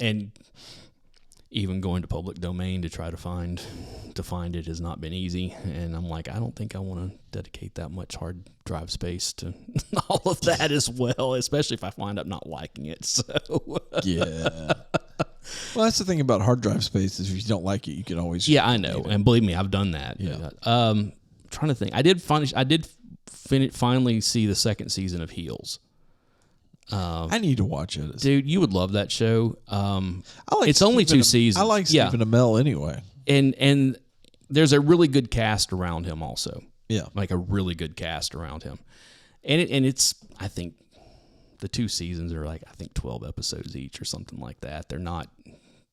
And even going to public domain to try to find it has not been easy. And I'm like, I don't think I want to dedicate that much hard drive space to all of that as well, especially if I wind up not liking it. So yeah. Well, that's the thing about hard drive space is if you don't like it, you can always. Yeah, I know, and believe me, I've done that. Yeah. Trying to think, I did finally see the second season of Heels. I need to watch it, dude. You would love that show. It's Stephen only 2 seasons. I like Stephen Amell anyway, and there's a really good cast around him also. Yeah, like a really good cast around him, and it's I think the 2 seasons are like 12 episodes each or something like that. They're not,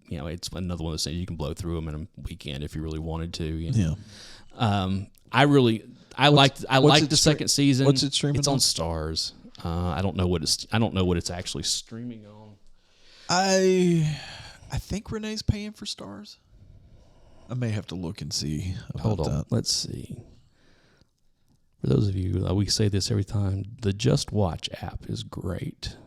it's another one of those things you can blow through them in a weekend if you really wanted to. Yeah. I liked the second season. What's it streaming? It's on Stars. I don't know what it's actually streaming on. I think Renee's paying for Stars. I may have to look and see. Hold on. That. Let's see. For those of you, we say this every time. The Just Watch app is great.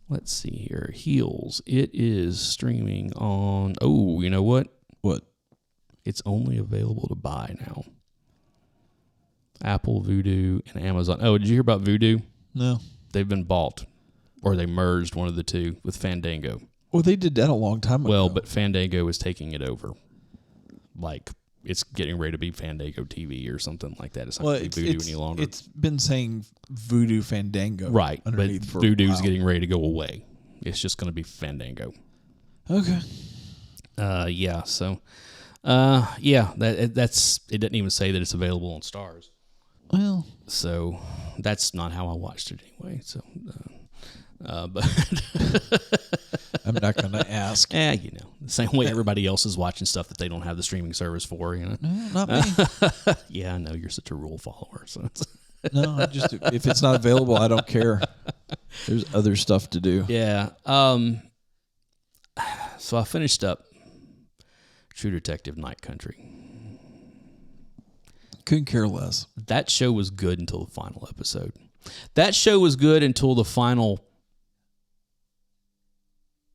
Let's see here. Heels. It is streaming on. Oh, you know what? What? It's only available to buy now. Apple, Vudu, and Amazon. Oh, did you hear about Vudu? No. They've been bought, or they merged one of the two with Fandango. Well, they did that a long time ago. Well, but Fandango is taking it over. Like, it's getting ready to be Fandango TV or something like that. It's not going to be Vudu any longer. It's been saying Vudu Fandango. Right, but Vudu's getting ready to go away. It's just going to be Fandango. Okay. Yeah, so... that's it. Doesn't even say that it's available on Stars. Well, so that's not how I watched it anyway. So, but I'm not going to ask. The same way everybody else is watching stuff that they don't have the streaming service for. Not me. Yeah, I know you're such a rule follower. So no, if it's not available, I don't care. There's other stuff to do. Yeah. So I finished up True Detective Night Country. Couldn't care less. That show was good until the final episode. That show was good until the final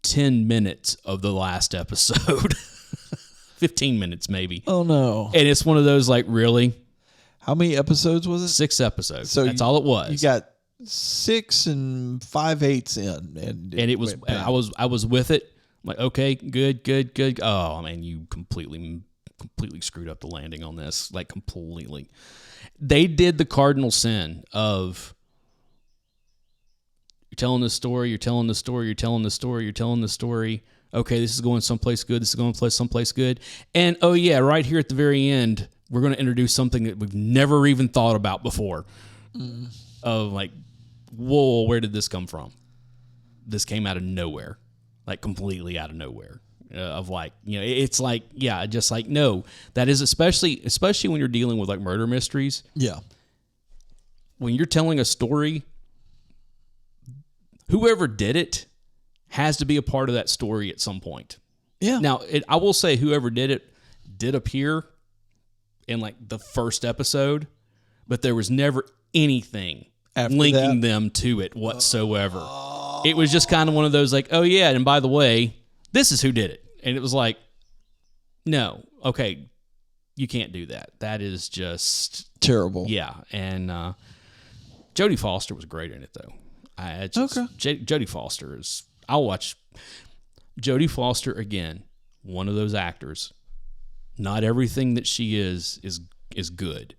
10 minutes of the last episode. 15 minutes, maybe. Oh, no. And it's one of those, like, really? How many episodes was it? 6 episodes. So that's all it was. You got 6 5/8 in. And it was, I was with it. I'm like, okay, good. Oh, man, you completely screwed up the landing on this. Like, completely. They did the cardinal sin of you're telling this story. Okay, this is going someplace good. This is going someplace good. And, oh, yeah, right here at the very end, we're going to introduce something that we've never even thought about before. Of, like, whoa, where did this come from? This came out of nowhere. Like, completely out of nowhere. It's like, yeah, just like, no. That is especially when you're dealing with, like, murder mysteries. Yeah. When you're telling a story, whoever did it has to be a part of that story at some point. Yeah. Now, I will say whoever did it did appear in, like, the first episode, but there was never anything after linking them to it whatsoever. It was just kind of one of those, like, oh, yeah, and by the way, this is who did it. And it was like, no, okay, you can't do that. That is just... terrible. Yeah, and Jodie Foster was great in it, though. Jodie Foster is... I'll watch Jodie Foster again, one of those actors. Not everything that she is good.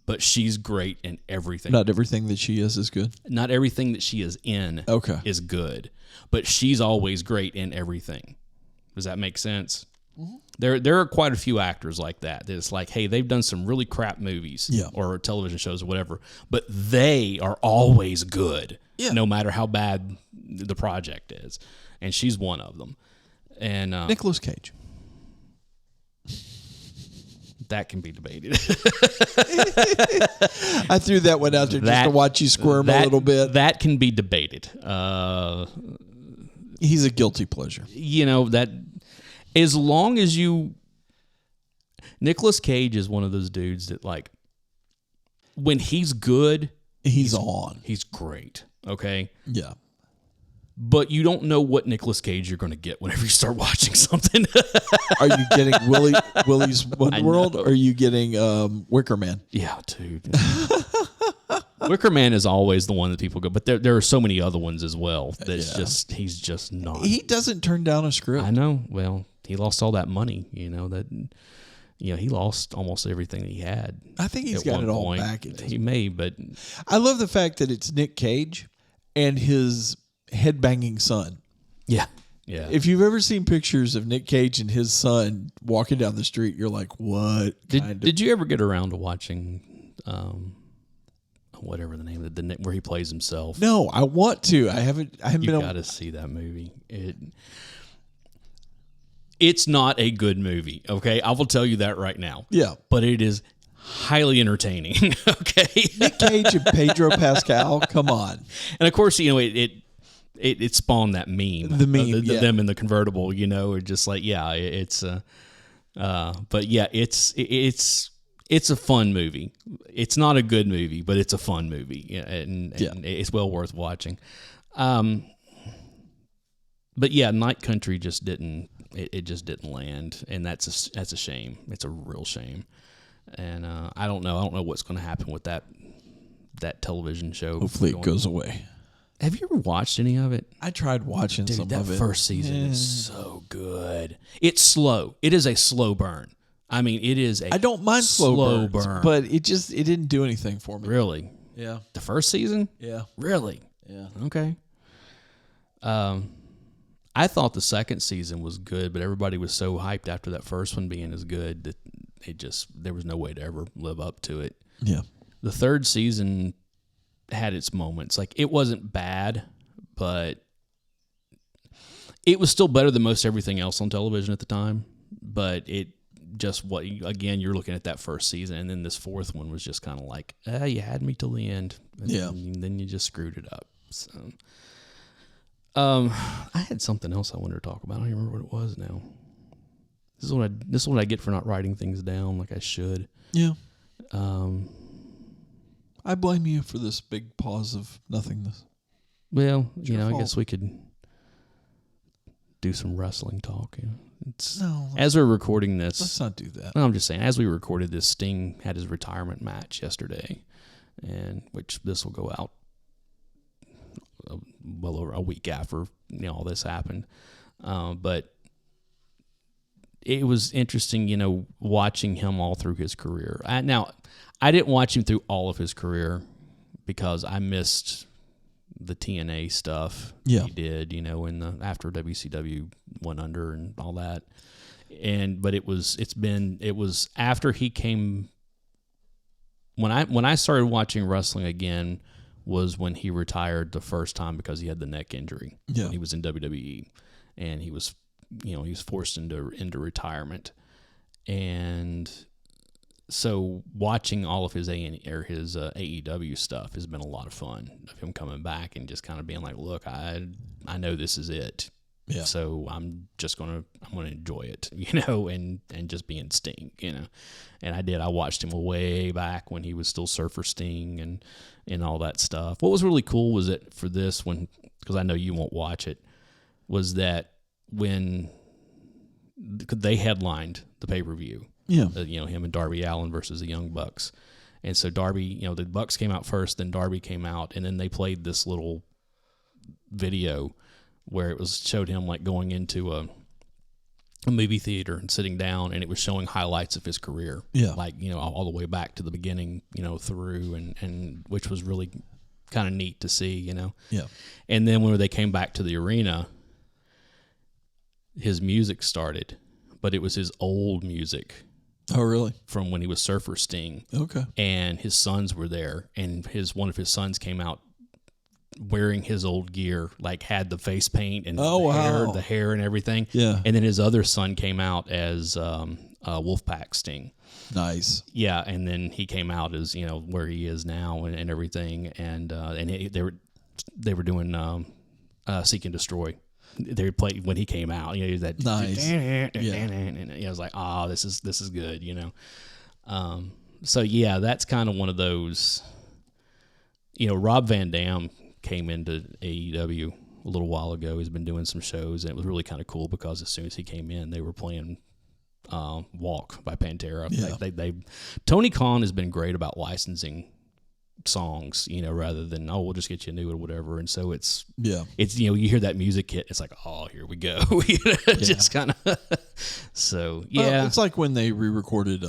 But she's great in everything. Not everything that she is good? Not everything that she is in is good. But she's always great in everything. Does that make sense? Mm-hmm. There are quite a few actors like that. It's like, hey, they've done some really crap movies or television shows or whatever, but they are always good, no matter how bad the project is. And she's one of them. And Nicolas Cage. That can be debated. I threw that one out there just to watch you squirm a little bit. That can be debated. He's a guilty pleasure. That as long as you... Nicolas Cage is one of those dudes that, like, when he's good... He's on. He's great, okay? Yeah. But you don't know what Nicolas Cage you're going to get whenever you start watching something. Are you getting Willy's Wonderworld, or are you getting Wicker Man? Yeah, dude. Wicker Man is always the one that people go, but there are so many other ones as well that he's just not. He doesn't turn down a script. I know. Well, he lost all that money. He lost almost everything he had. I think he's got it all back. He may, but I love the fact that it's Nick Cage and his headbanging son. Yeah. Yeah. If you've ever seen pictures of Nick Cage and his son walking down the street, you're like, what? Did you ever get around to watching whatever the name of where he plays himself? No, I want to. I haven't been able. You got to see that movie. It's not a good movie, okay? I will tell you that right now. Yeah. But it is highly entertaining, okay? Nick Cage and Pedro Pascal, come on. And of course, it spawned that meme. The meme, them in the convertible, or just like, yeah, it's but yeah, it's a fun movie. It's not a good movie, but it's a fun movie, and it's well worth watching. But yeah, Night Country just didn't. It just didn't land, and that's a shame. It's a real shame, and I don't know what's going to happen with that television show. Hopefully, it goes away. Have you ever watched any of it? I tried watching some of it. That first season is so good. It's slow. It is a slow burn. I mean, it is a. I don't mind slow burns, burn, but it didn't do anything for me. Really? Yeah. The first season? Yeah. Really? Yeah. Okay. I thought the second season was good, but everybody was so hyped after that first one being as good that there was no way to ever live up to it. Yeah. The third season had its moments. Like, it wasn't bad, but it was still better than most everything else on television at the time. But it just, again, you're looking at that first season, and then this fourth one was just kind of like, you had me till the end. And then you just screwed it up. So, I had something else I wanted to talk about. I don't even remember what it was now. This is what I get for not writing things down like I should. Yeah. I blame you for this big pause of nothingness. Well, I guess we could do some wrestling talk. As we're recording this, let's not do that. No, I'm just saying, as we recorded this, Sting had his retirement match yesterday, and which this will go out well over a week after all this happened. But it was interesting, watching him all through his career. I didn't watch him through all of his career because I missed the TNA stuff he did, after WCW went under and all that. But it was after he came. When I started watching wrestling again was when he retired the first time because he had the neck injury. Yeah. When he was in WWE, and he was forced into retirement, and so watching all of his AEW stuff has been a lot of fun, of him coming back and just kind of being like, look, I know this is it. Yeah. So I'm gonna enjoy it, and just being Sting, And I watched him way back when he was still Surfer Sting and all that stuff. What was really cool was that for this one, because I know you won't watch it, was that when they headlined the pay-per-view. Yeah. Him and Darby Allin versus the Young Bucks. And so Darby, the Bucks came out first, then Darby came out, and then they played this little video where it showed him like going into a movie theater and sitting down, and it was showing highlights of his career. Yeah. Like, all the way back to the beginning, through, and which was really kind of neat to see, Yeah. And then when they came back to the arena, his music started, but it was his old music. Oh, really? From when he was Surfer Sting. Okay. And his sons were there, and one of his sons came out wearing his old gear, like had the face paint and the hair and everything. Yeah. And then his other son came out as Wolfpack Sting. Nice. Yeah, and then he came out as where he is now and everything, and they were doing Seek and Destroy. They played when he came out. That nice. And I was like, oh, this is good. So yeah, that's kind of one of those. Rob Van Dam came into AEW a little while ago. He's been doing some shows, and it was really kind of cool because as soon as he came in, they were playing "Walk" by Pantera. Yeah. Tony Khan has been great about licensing songs, rather than we'll just get you a new or whatever. And so it's you hear that music hit, it's like, oh, here we go. Just kind of. So yeah, it's like when they re-recorded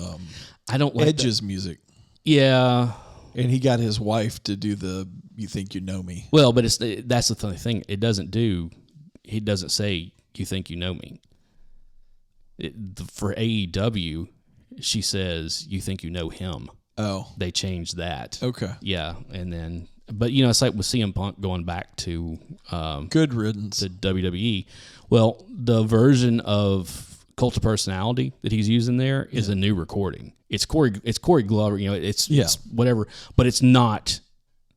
I don't like Edge's music. Yeah. And he got his wife to do the "You Think You Know Me." Well, but that's the funny thing. He doesn't say "You think you know me." For AEW, she says "You think you know him." Oh, they changed that. Okay. Yeah, and then, but it's like with CM Punk going back to good riddance to WWE. Well, the version of Cult of Personality that he's using there is a new recording. It's Corey Glover, it's whatever, but it's not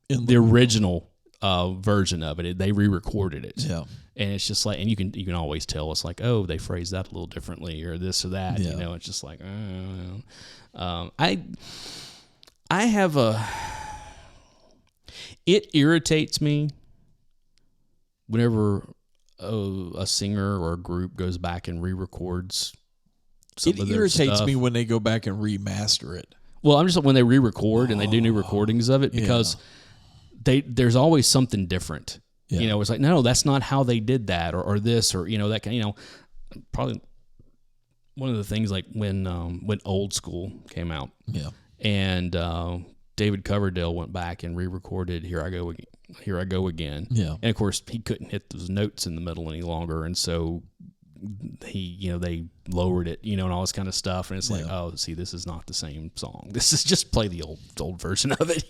the original version of it. They re-recorded it. Yeah. And it's just like, and you can always tell it's like, oh, they phrased that a little differently or this or that. Yeah. It's just like, I have it irritates me whenever a singer or a group goes back and re-records some of their irritates stuff. me when they go back and remaster it. Well, I'm just when they re-record and they do new recordings of it because there's always something different. Yeah. It's like, no, that's not how they did that or this or that kind. Probably one of the things like when Old School came out. Yeah. And David Coverdale went back and re-recorded Here I Go Again. Yeah. And of course he couldn't hit those notes in the middle any longer, and so they lowered it, and all this kind of stuff, and it's like, oh, see, this is not the same song. This is just play the old version of it,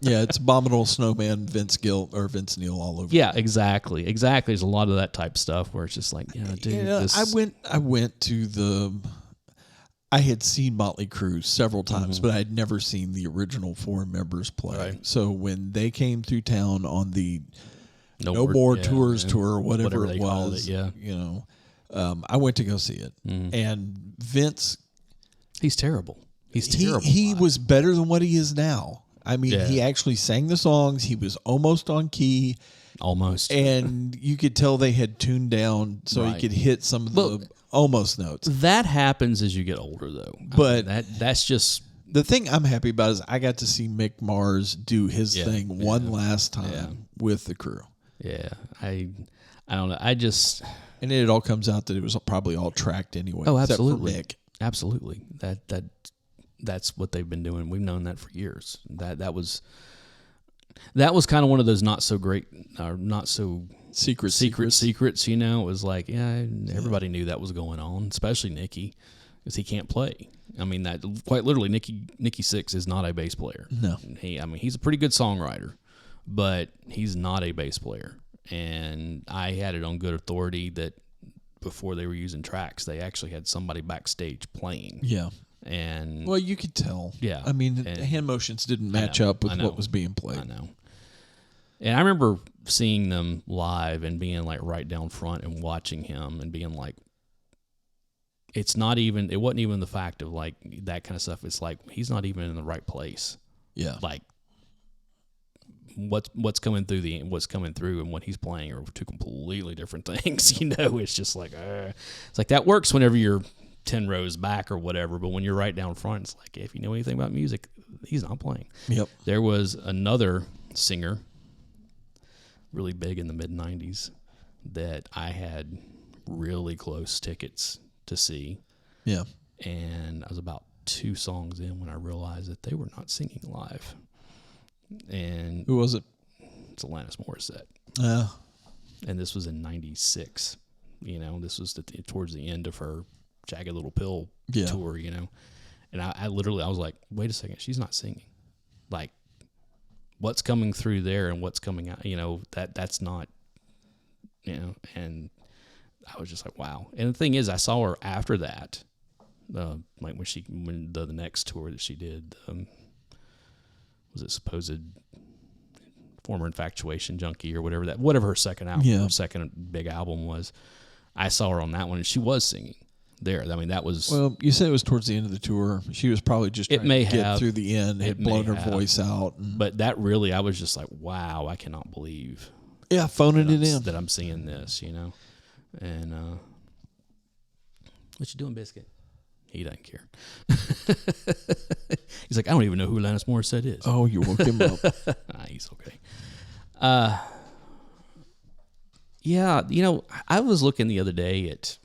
Yeah, it's Abominable Snowman, Vince Neil all over. Yeah, exactly. There's a lot of that type stuff where it's just like, dude. I went to I had seen Motley Crue several times, but I had never seen the original 4 members play. Right. So when they came through town on the No More Tours tour, whatever it was, I went to go see it. And Vince, he's terrible. He's terrible. He was better than what he is now. I mean, he actually sang the songs. He was almost on key. Almost. And you could tell they had tuned down so he could hit some of the almost notes. That happens as you get older, though. But that's just... The thing I'm happy about is I got to see Mick Mars do his thing one last time with the crew. Yeah. I don't know. I just... And it all comes out that it was probably all tracked anyway. Oh, absolutely. Except for Mick. Absolutely. That's what they've been doing. We've known that for years. That was kind of one of those not so great or not so secrets. It was like, everybody knew that was going on, especially Nicky, because he can't play. I mean, that quite literally, Nicky Sixx is not a bass player. No, he's a pretty good songwriter, but he's not a bass player. And I had it on good authority that before they were using tracks, they actually had somebody backstage playing. Yeah. And well, you could tell. Yeah. I mean, the hand motions didn't match up with what was being played. I know. And I remember seeing them live and being like right down front and watching him and being like, it wasn't even the fact of like that kind of stuff. It's like, he's not even in the right place. Yeah. Like what's coming through and what he's playing are two completely different things. It's just like, it's like that works whenever you're 10 rows back or whatever, but when you're right down front, it's like, if you know anything about music, he's not playing. Yep. There was another singer really big in the mid-90s that I had really close tickets to see. Yeah. And I was about 2 songs in when I realized that they were not singing live. And who was it? It's Alanis Morissette. And this was in 96. This was towards the end of her Jagged Little Pill tour, and I literally, I was like, wait a second, she's not singing. Like, what's coming through there and what's coming out, that's not, and I was just like, wow. And the thing is, I saw her after that, like when the next tour that she did, was it supposed Former Infatuation Junkie or whatever her second album, her second big album was. I saw her on that one and she was singing there. I mean, that was... Well, you said it was towards the end of the tour. She was probably just trying to get through the end. Had blown her voice out. But that really, I was just like, wow, I cannot believe... Yeah, phoning it in. That I'm seeing this, And, what you doing, Biscuit? He doesn't care. He's like, I don't even know who Alanis Morissette is. Oh, you woke him up. He's okay. Yeah, I was looking the other day at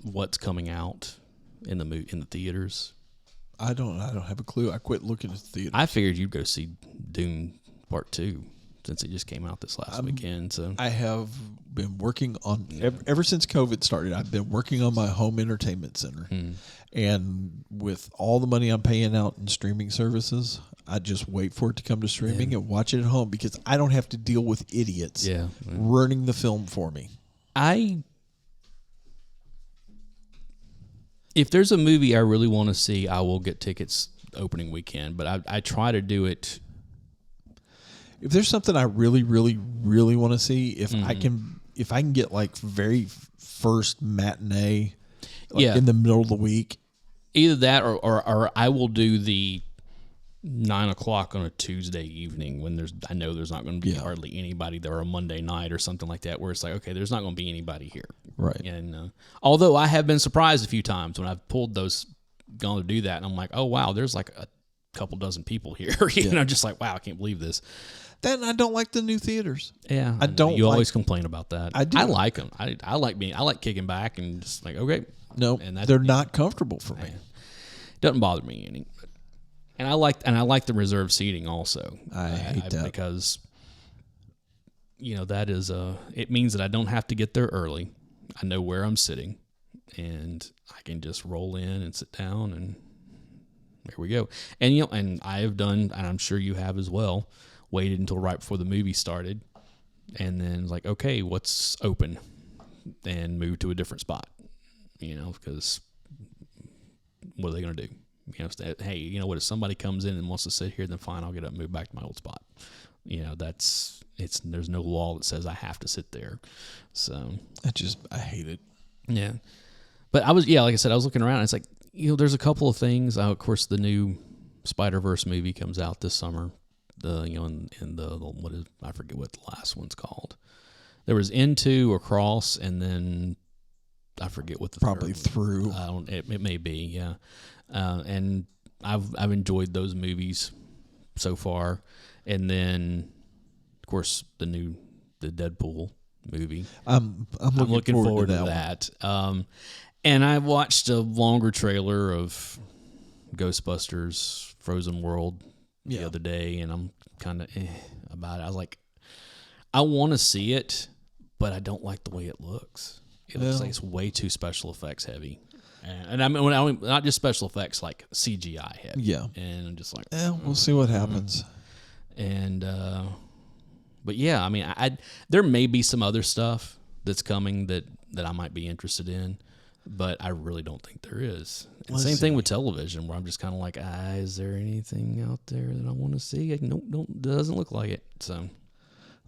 what's coming out in the theaters. I don't have a clue. I quit looking at the theaters. I figured you'd go see Dune Part 2 since it just came out this last weekend. So I have been working on ever since COVID started. I've been working on my home entertainment center, and with all the money I'm paying out in streaming services, I just wait for it to come to streaming and watch it at home because I don't have to deal with idiots ruining the film for me. If there's a movie I really want to see, I will get tickets opening weekend, but I try to do it. If there's something I really, really, really want to see, if I can get like very first matinee in the middle of the week. Either that or I will do the 9 o'clock on a Tuesday evening when I know there's not going to be hardly anybody there, or a Monday night or something like that, where it's like, okay, there's not going to be anybody here. Right. And although I have been surprised a few times when I've pulled those, gone to do that, and I'm like, oh, wow, there's like a couple dozen people here. Just like, wow, I can't believe this. Then I don't like the new theaters. Yeah. I don't. You always complain about that. I do. I like them. I like kicking back and just like, okay. No, and they're not comfortable for me. Doesn't bother me any. And I like the reserved seating also. I hate that because that is it means that I don't have to get there early. I know where I'm sitting, and I can just roll in and sit down, and there we go. And and I have done, and I'm sure you have as well, waited until right before the movie started, and then like, okay, what's open, and move to a different spot. Because what are they going to do? Hey, you know what? If somebody comes in and wants to sit here, then fine, I'll get up and move back to my old spot. There's no law that says I have to sit there. So I hate it. Yeah. But like I said, I was looking around and it's like, there's a couple of things. Of course, the new Spider-Verse movie comes out this summer. I forget what the last one's called. There was Into, Across, and then I forget what the probably Through. It may be, yeah. And I've enjoyed those movies so far, and then of course the Deadpool movie. I'm looking forward to that. And I watched a longer trailer of Ghostbusters Frozen World the other day, and I'm kind of about it. I was like, I want to see it, but I don't like the way it looks. It looks like it's way too special effects heavy. And I mean, not just special effects, like CGI heavy. Yeah. And I'm just like, we'll see what happens. And, but yeah, I mean, there may be some other stuff that's coming that I might be interested in, but I really don't think there is. Same thing with television, where I'm just kind of like, is there anything out there that I want to see? Like, nope, doesn't look like it. So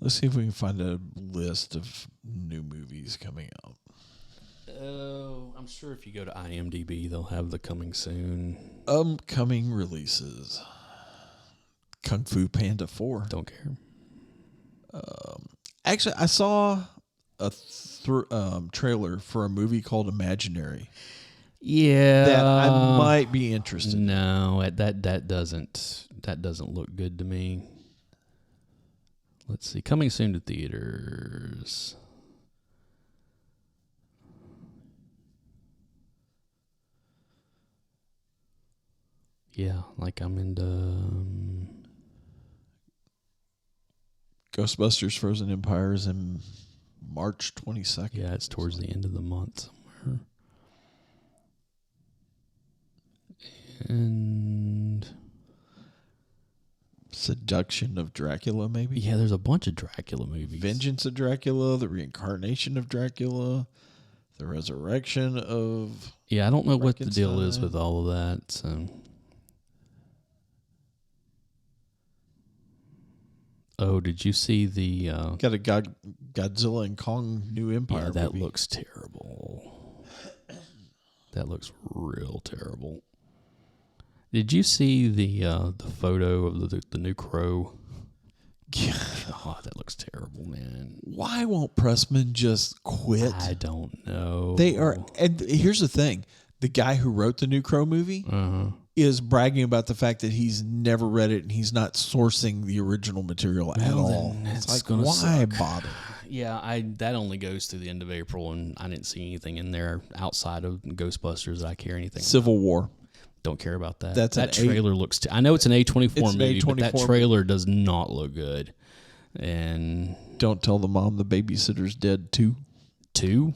let's see if we can find a list of new movies coming out. I'm sure if you go to IMDb, they'll have the coming soon. Upcoming releases. Kung Fu Panda 4. Don't care. Actually, I saw a trailer for a movie called Imaginary. Yeah, that I might be interested in. No, that doesn't look good to me. Let's see. Coming soon to theaters. Yeah, like I'm into Ghostbusters Frozen Empire is in March 22nd. Yeah, it's towards the end of the month somewhere. And Seduction of Dracula, maybe? Yeah, there's a bunch of Dracula movies. Vengeance of Dracula, The Reincarnation of Dracula, The Resurrection of... Yeah, I don't know what the deal is with all of that, so... Oh, did you see the... Got a Godzilla and Kong New Empire movie. That movie. Looks terrible. That looks real terrible. Did you see the photo of the new Crow? God, that looks terrible, man. Why won't Pressman just quit? I don't know. They are... And here's the thing. The guy who wrote the new Crow movie... is bragging about the fact that he's never read it and he's not sourcing the original material at all. It's like, why bother? Yeah, that only goes through the end of April, and I didn't see anything in there outside of Ghostbusters that I care anything Civil about. War. Don't care about that. That trailer looks... I know it's an A24 movie, but that trailer does not look good. And Don't Tell the Mom the Babysitter's Dead 2. 2?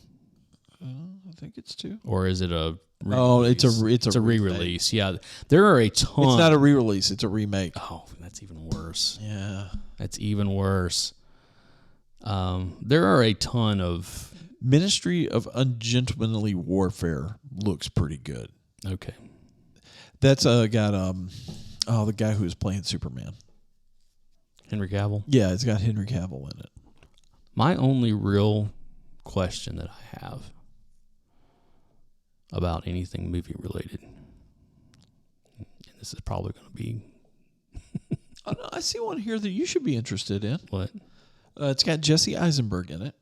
I think it's 2. Or is it a re-release. It's a re-release. Yeah, there are a ton. It's not a re-release. It's a remake. Oh, that's even worse. Yeah, that's even worse. There are a ton of Ministry of Ungentlemanly Warfare looks pretty good. Okay, that's got the guy who was playing Superman, Henry Cavill. Yeah, it's got Henry Cavill in it. My only real question that I have about anything movie related, and this is probably going to be I see one here that you should be interested in. What? It's got Jesse Eisenberg in it.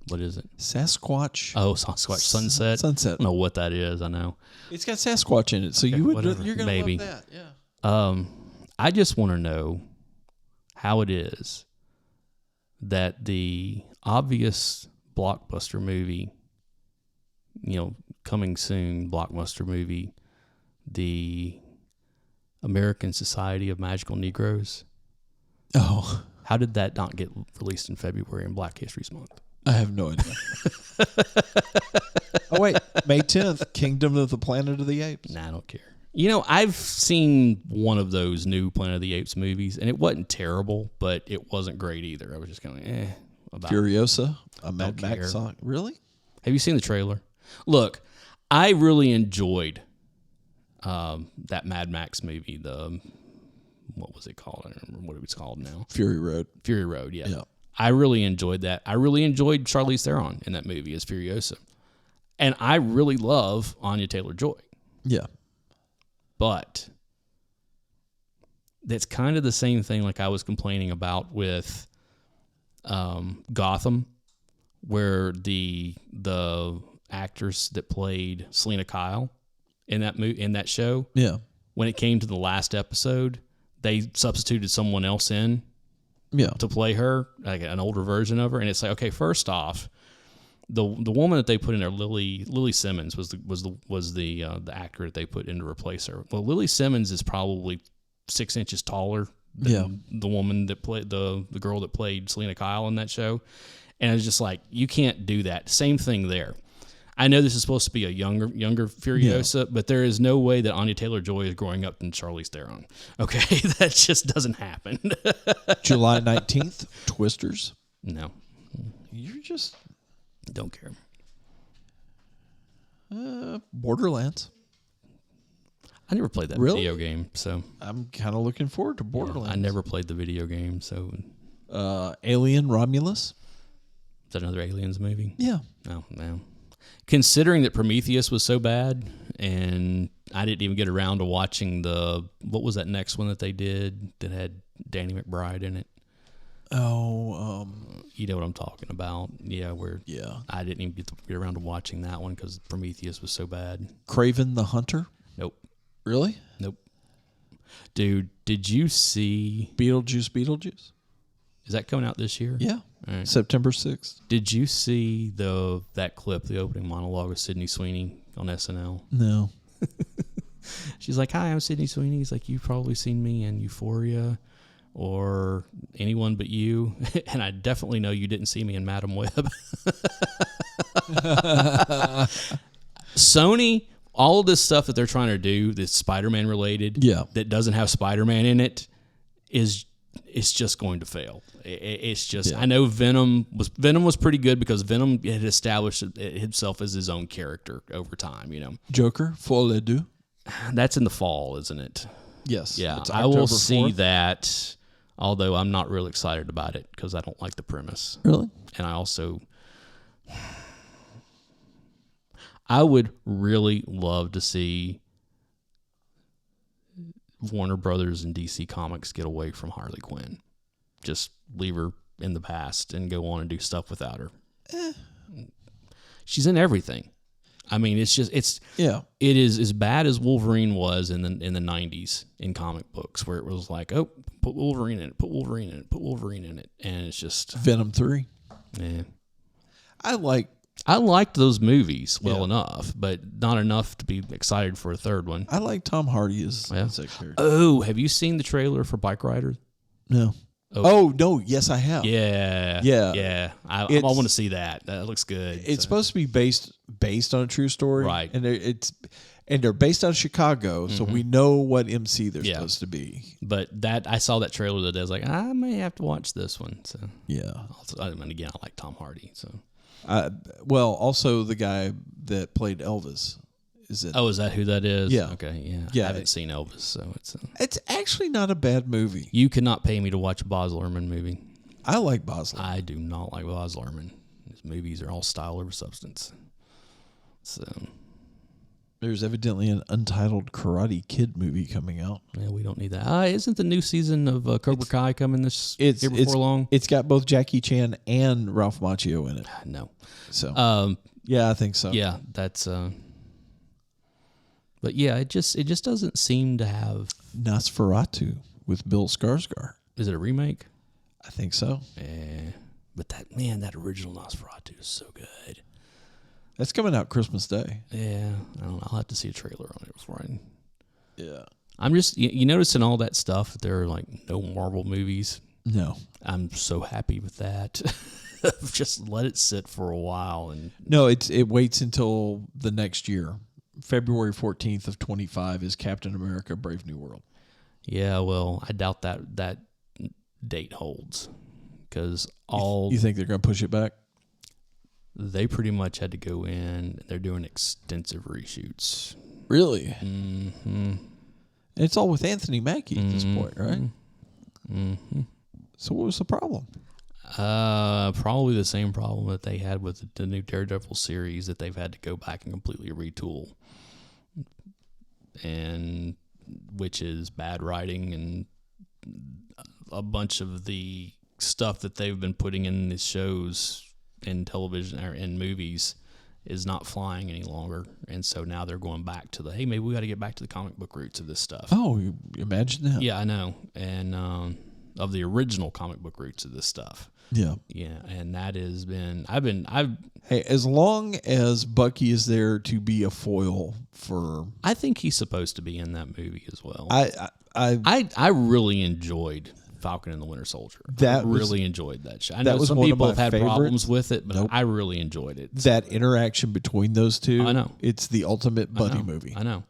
What is it? Sasquatch. Oh, Sasquatch Sunset. Sunset. I don't know what that is. I know it's got Sasquatch in it, so you're gonna maybe love that. Yeah. I just want to know how it is that the obvious blockbuster movie, coming soon blockbuster movie, the American Society of Magical Negroes. Oh, how did that not get released in February in Black History Month? I have no idea. Oh wait, May 10th, Kingdom of the Planet of the Apes. Nah, I don't care. I've seen one of those new Planet of the Apes movies, and it wasn't terrible, but it wasn't great either. I was just kind of about Furiosa, a Mad Max song. Really? Have you seen the trailer? Look, I really enjoyed that Mad Max movie. What was it called? I don't remember what it was called now. Fury Road. Fury Road, yeah. I really enjoyed that. I really enjoyed Charlize Theron in that movie as Furiosa. And I really love Anya Taylor-Joy. Yeah. But that's kind of the same thing like I was complaining about with Gotham, where the actors that played Selena Kyle in that show, when it came to the last episode, they substituted someone else in to play her, like an older version of her, and it's like, okay, first off, the woman that they put in there, Lily Simmons, was the actor that they put in to replace her. Well, Lily Simmons is probably 6 inches taller than the woman that played the girl that played Selena Kyle in that show, and it's just like, you can't do that. Same thing there. I know this is supposed to be a younger Furiosa, but there is no way that Anya Taylor-Joy is growing up in Charlize Theron. Okay, that just doesn't happen. July 19th, Twisters. No. You're just... Don't care. Borderlands. I never played that video game, so... I'm kind of looking forward to Borderlands. I never played the video game, so... Alien Romulus. Is that another Aliens movie? Yeah. Oh, no. Considering that Prometheus was so bad, and I didn't even get around to watching what was that next one that they did that had Danny McBride in it? Oh, you know what I'm talking about? Yeah, I didn't even get around to watching that one because Prometheus was so bad. Craven the Hunter? Nope. Really? Nope. Dude, did you see Beetlejuice? Is that coming out this year? Yeah. Right. September 6th. Did you see that clip, the opening monologue of Sydney Sweeney on SNL? No. She's like, "Hi, I'm Sydney Sweeney." He's like, "You've probably seen me in Euphoria or Anyone But You." And I definitely know you didn't see me in Madam Web. Sony, all of this stuff that they're trying to do that's Spider-Man related, that doesn't have Spider-Man in it, it's just going to fail. It's just, I know Venom was pretty good because Venom had established himself as his own character over time, Joker, Folie Deux. That's in the fall, isn't it? Yes. Yeah, I will see that, although I'm not real excited about it because I don't like the premise. Really? And I would really love to see Warner Brothers and DC Comics get away from Harley Quinn. Just leave her in the past and go on and do stuff without her. She's in everything. I mean, it is as bad as Wolverine was in the 90s in comic books, where it was like, oh, put Wolverine in it, put Wolverine in it, put Wolverine in it, and it's just Venom 3. Yeah, I liked those movies well enough, but not enough to be excited for a third one. I like Tom Hardy as character. Oh, have you seen the trailer for Bike Rider? No. Oh, no. Yes, I have. Yeah. Yeah. Yeah. I want to see that. That looks good. It's supposed to be based based on a true story, right? And they're based out of Chicago, so we know what MC they're supposed to be. But I saw that trailer the other day. I was like, I may have to watch this one. So yeah. And again, I like Tom Hardy. So well, also the guy that played Elvis. Is that who that is? Yeah. Okay. Yeah. I haven't seen Elvis, so it's actually not a bad movie. You cannot pay me to watch a Baz Luhrmann movie. I like Baz Luhrmann. I do not like Baz Luhrmann. His movies are all style over substance. So there's evidently an untitled Karate Kid movie coming out. Yeah, we don't need that. Isn't the new season of Cobra Kai coming here before long? It's got both Jackie Chan and Ralph Macchio in it. No. So yeah, I think so. Yeah, that's. But yeah, it just doesn't seem to have Nosferatu with Bill Skarsgård. Is it a remake? I think so. Yeah, but that original Nosferatu is so good. That's coming out Christmas Day. Yeah, I don't know. I'll have to see a trailer on it before I. Yeah, I'm just you noticing all that stuff. There are like no Marvel movies. No, I'm so happy with that. Just let it sit for a while and. No, it waits until the next year. February 14th of 25 is Captain America: Brave New World. Yeah, well, I doubt that date holds because You think they're going to push it back? They pretty much had to go in. They're doing extensive reshoots. Really? Mm-hmm. It's all with Anthony Mackie at this point, right? Mm-hmm. So what was the problem? Probably the same problem that they had with the new Daredevil series, that they've had to go back and completely retool, and which is bad writing and a bunch of the stuff that they've been putting in the shows in television or in movies is not flying any longer. And so now they're going back to maybe we got to get back to the comic book roots of this stuff. Oh, imagine that. Yeah, I know. And of the original comic book roots of this stuff. Yeah. Yeah. And that has been, hey, as long as Bucky is there to be a foil for. I think he's supposed to be in that movie as well. I really enjoyed Falcon and the Winter Soldier. I really enjoyed that show. I know some people have had problems with it, but I really enjoyed it. That interaction between those two, I know. It's the ultimate buddy movie. I know.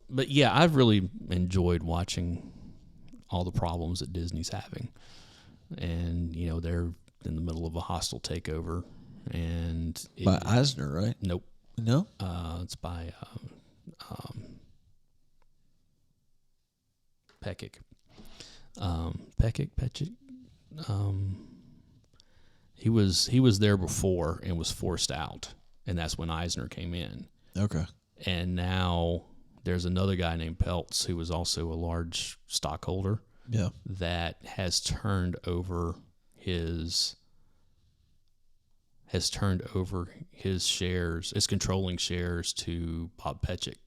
But yeah, I've really enjoyed watching all the problems that Disney's having. And, they're in the middle of a hostile takeover. And by Eisner, right? Nope. No? It's by Pekik. Pekik. He was there before and was forced out, and that's when Eisner came in. Okay. And now there's another guy named Peltz who was also a large stockholder. Yeah. That has turned over his shares, his controlling shares, to Bob Pechik.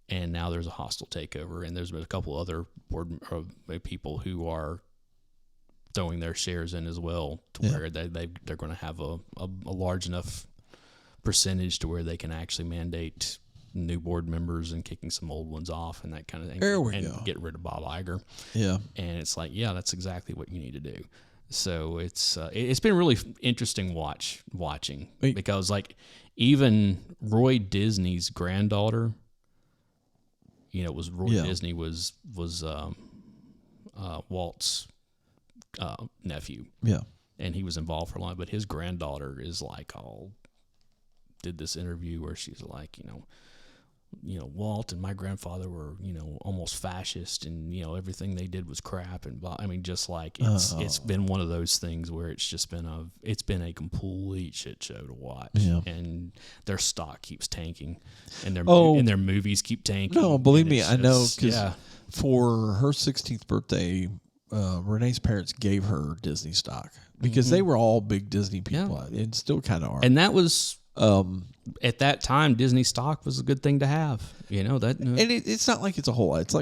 And now there's a hostile takeover, and there's been a couple other board people who are throwing their shares in as well, to where they're going to have a large enough percentage to where they can actually mandate new board members and kicking some old ones off and that kind of thing. There we and go. Get rid of Bob Iger. Yeah. And it's like, yeah, that's exactly what you need to do. So it's been really interesting watching because like even Roy Disney's granddaughter, Disney was Walt's nephew. Yeah. And he was involved for a long, but his granddaughter is like did this interview where she's like, Walt and my grandfather were, almost fascist, and everything they did was crap, and blah. I mean, just like it's been one of those things where it's just been a complete shit show to watch, and their stock keeps tanking, and their movies keep tanking. No, believe me, I know, because for her 16th birthday, Renee's parents gave her Disney stock because they were all big Disney people, and still kind of are, and that was. At that time, Disney stock was a good thing to have. And it's not like it's a whole lot. It's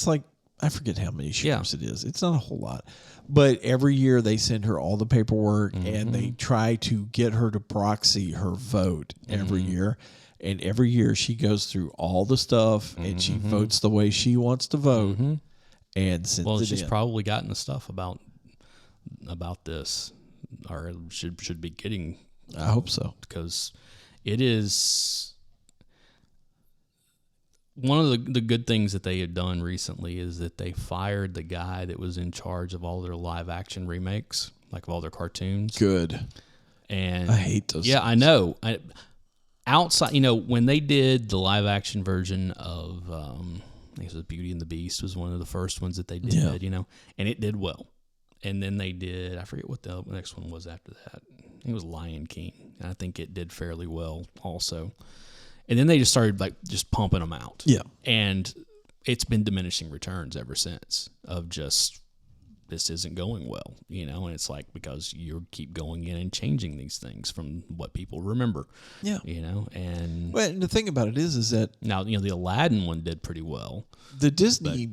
like I forget how many shares it is. It's not a whole lot, but every year they send her all the paperwork and they try to get her to proxy her vote every year. And every year she goes through all the stuff and she votes the way she wants to vote and sends it in. She's probably gotten the stuff about this, or should be getting I hope so. Because it is one of the good things that they had done recently is that they fired the guy that was in charge of all their live action remakes, like of all their cartoons. Good. And I hate those. Yeah, things. I know. Outside, when they did the live action version of, I think it was Beauty and the Beast was one of the first ones that they did, and it did well. And then they did, I forget what the next one was after that. I think it was Lion King. And I think it did fairly well also. And then they just started just pumping them out. Yeah. And it's been diminishing returns ever since of just, this isn't going well, and it's because you keep going in and changing these things from what people remember. Yeah. And the thing about it is that now, the Aladdin one did pretty well. The Disney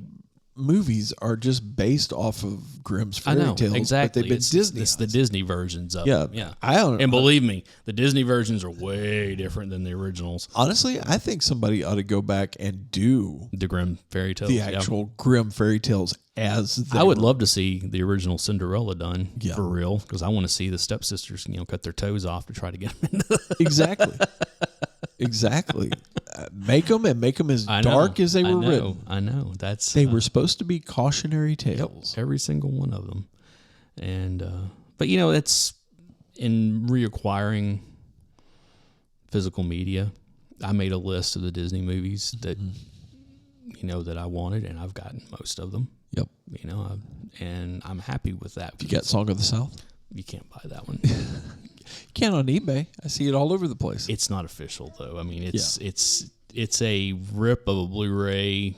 movies are just based off of Grimm's fairy tales. Exactly. But they've been Disney. It's the Disney versions of them. Yeah. And believe me, the Disney versions are way different than the originals. Honestly, I think somebody ought to go back and do the Grimm fairy tales. The actual Grimm fairy tales as I would love to see the original Cinderella done for real, because I want to see the stepsisters, cut their toes off to try to get them into Exactly. Make them as dark as they were written. I know. They were supposed to be cautionary tales. Yep, every single one of them. And but that's in reacquiring physical media. I made a list of the Disney movies that that I wanted, and I've gotten most of them. Yep. And I'm happy with that. You got Song of the South? You can't buy that one. You can on eBay. I see it all over the place. It's not official though. I mean, it's a rip of a Blu-ray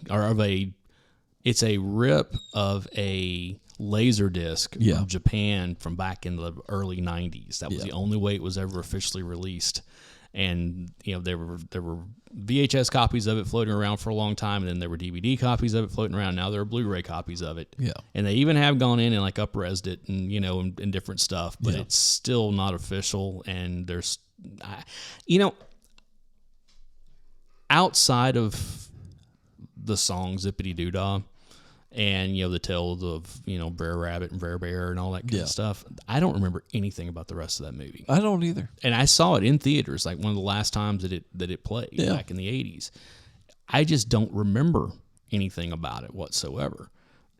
it's a rip of a laser disc from Japan from back in the early 90s. That was the only way it was ever officially released. And there were VHS copies of it floating around for a long time, and then there were DVD copies of it floating around. Now there are Blu-ray copies of it. Yeah. And they even have gone in and up-resed it and and different stuff, but it's still not official. And there's outside of the song Zippity Doo Dah and the tales of Brer Rabbit and Brer Bear and all that kind of stuff, I don't remember anything about the rest of that movie. I don't either. And I saw it in theaters, like one of the last times that it played back in the 80s. I just don't remember anything about it whatsoever.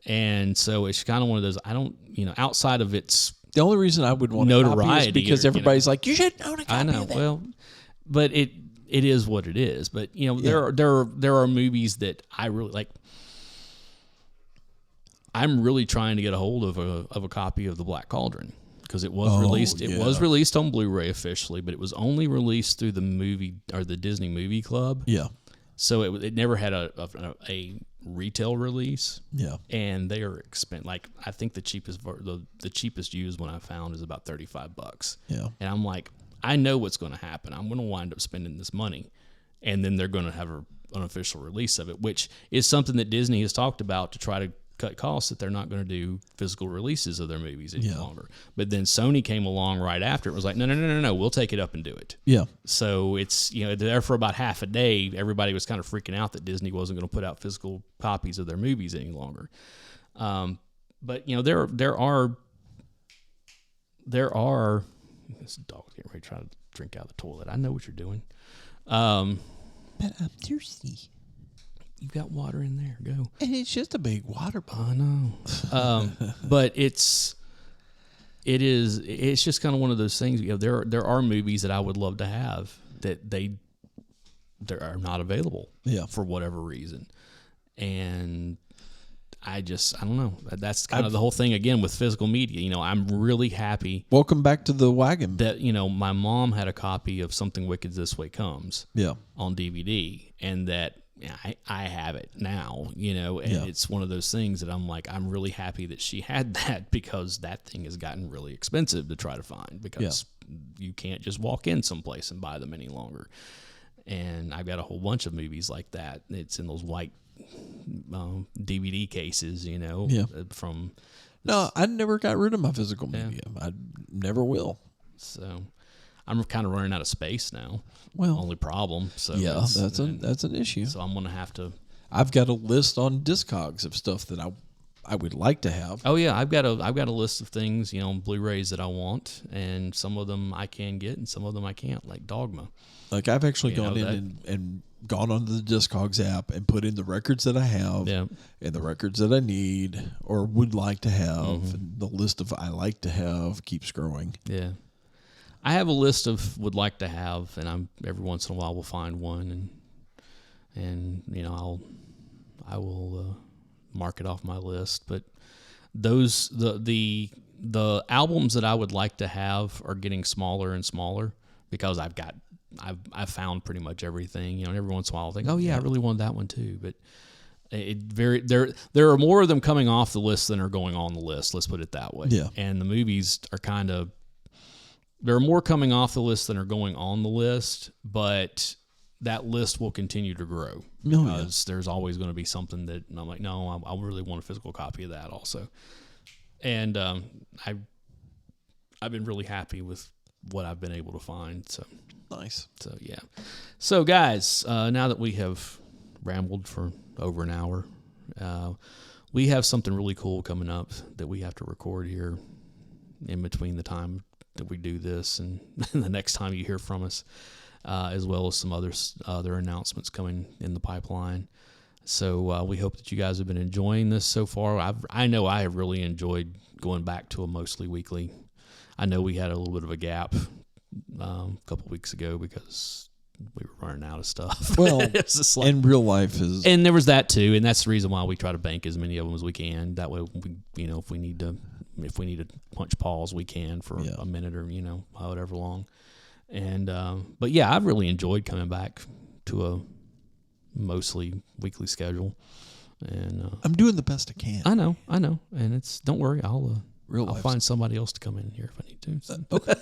And so it's kind of one of those, I don't, outside of its the only reason I would want notoriety is because everybody's like, you should own a copy. I know. Of that. Well, but it is what it is. But there are movies that I really like. I'm really trying to get a hold of a copy of The Black Cauldron, because it was released. It was released on Blu-ray officially, but it was only released through the movie or the Disney Movie Club. Yeah. So it never had a retail release. Yeah. And they are expensive. Like, I think the cheapest used one I found is about $35. Yeah. And I'm like, I know what's going to happen. I'm going to wind up spending this money, and then they're going to have an official release of it, which is something that Disney has talked about to try to cut costs, that they're not going to do physical releases of their movies any longer. But then Sony came along right after. It was like, no, we'll take it up and do it. Yeah. So it's, there for about half a day, everybody was kind of freaking out that Disney wasn't going to put out physical copies of their movies any longer. But there are this dog's getting ready to try to drink out of the toilet. I know what you're doing. But I'm thirsty. You've got water in there. Go. And it's just a big water bottle. I know. But it's just kind of one of those things. There are movies that I would love to have that they are not available for whatever reason. And I don't know. That's kind of the whole thing again with physical media. I'm really happy. Welcome back to the wagon. That, my mom had a copy of Something Wicked This Way Comes on DVD, and that I have it now, and it's one of those things that I'm like, I'm really happy that she had that, because that thing has gotten really expensive to try to find, because you can't just walk in someplace and buy them any longer. And I've got a whole bunch of movies like that. It's in those white DVD cases, from. No, I never got rid of my physical media. I never will. So I'm kind of running out of space now. Well, only problem. So that's an issue. So I'm gonna have to. I've got a list on Discogs of stuff that I would like to have. Oh yeah, I've got a list of things, Blu-rays that I want, and some of them I can get, and some of them I can't, like Dogma. Like I've actually gone in and gone onto the Discogs app and put in the records that I have and the records that I need or would like to have, and the list of I like to have keeps growing. Yeah, I have a list of would like to have, and every once in a while will find one, and I will mark it off my list. But those the albums that I would like to have are getting smaller and smaller because I've found pretty much everything. Every once in a while I'll think, oh yeah, I really want that one too. But there are more of them coming off the list than are going on the list. Let's put it that way. Yeah. And the movies are there are more coming off the list than are going on the list, but that list will continue to grow because there's always going to be something that I'm like, no, I really want a physical copy of that also. And I've been really happy with what I've been able to find. So nice. So yeah. So guys, now that we have rambled for over an hour, we have something really cool coming up that we have to record here in between the time that we do this and the next time you hear from us. As well as some other announcements coming in the pipeline. So we hope that you guys have been enjoying this so far. I know I have really enjoyed going back to a mostly weekly. I know we had a little bit of a gap a couple weeks ago because we were running out of stuff. Well, and real life is... And there was that too, and that's the reason why we try to bank as many of them as we can. That way, if we need to punch pause, we can for a minute or, however long. And but yeah, I've really enjoyed coming back to a mostly weekly schedule, and I'm doing the best I can. I know, and don't worry, I'll find somebody else to come in here if I need to. So. Okay,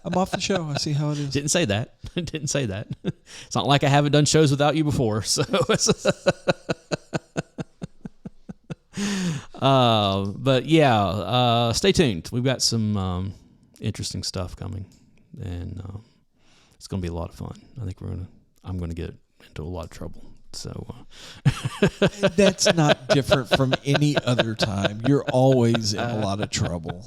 I'm off the show. I see how it is. Didn't say that. It's not like I haven't done shows without you before. So, but yeah, stay tuned. We've got some interesting stuff coming. And it's going to be a lot of fun. I think I'm going to get into a lot of trouble. So that's not different from any other time. You're always in a lot of trouble.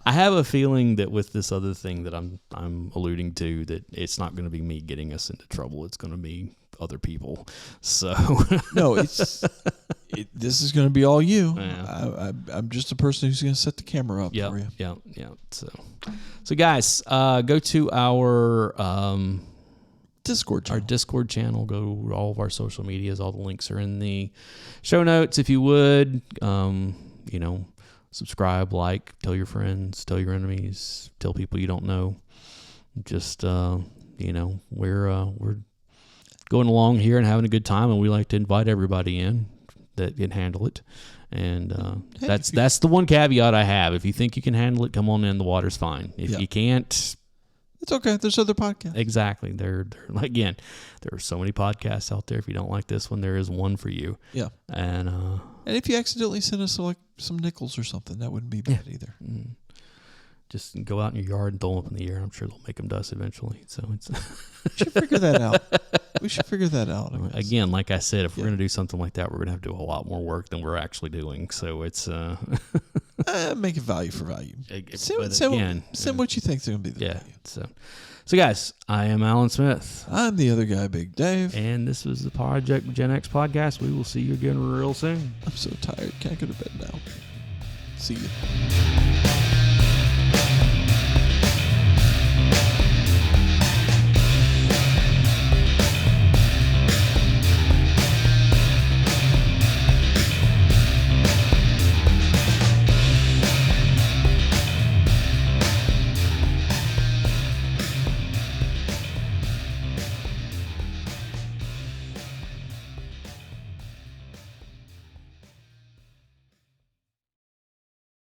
I have a feeling that with this other thing that I'm alluding to, that it's not going to be me getting us into trouble. It's going to be other people. So no, this is going to be all you. Yeah. I'm just a person who's going to set the camera up for you. Yeah. So guys, go to our Discord channel. Our Discord channel. Go to all of our social medias. All the links are in the show notes. If you would, subscribe, like, tell your friends, tell your enemies, tell people you don't know. Just we're going along here and having a good time, and we like to invite everybody in that can handle it. And that's the one caveat I have. If you think you can handle it, come on in. The water's fine. If you can't, it's okay. There's other podcasts. Exactly. There are so many podcasts out there. If you don't like this one, there is one for you. Yeah. And if you accidentally send us some nickels or something, that wouldn't be bad either. Mm. Just go out in your yard and throw them up in the air. I'm sure they'll make them dust eventually. So we should figure that out. Again, like I said, if we're going to do something like that, we're going to have to do a lot more work than we're actually doing. So it's make it value for value. Send what you think is going to be the value. So guys, I am Alan Smith. I'm the other guy, Big Dave. And this was the Project Gen X podcast. We will see you again real soon. I'm so tired. Can't go to bed now. See you.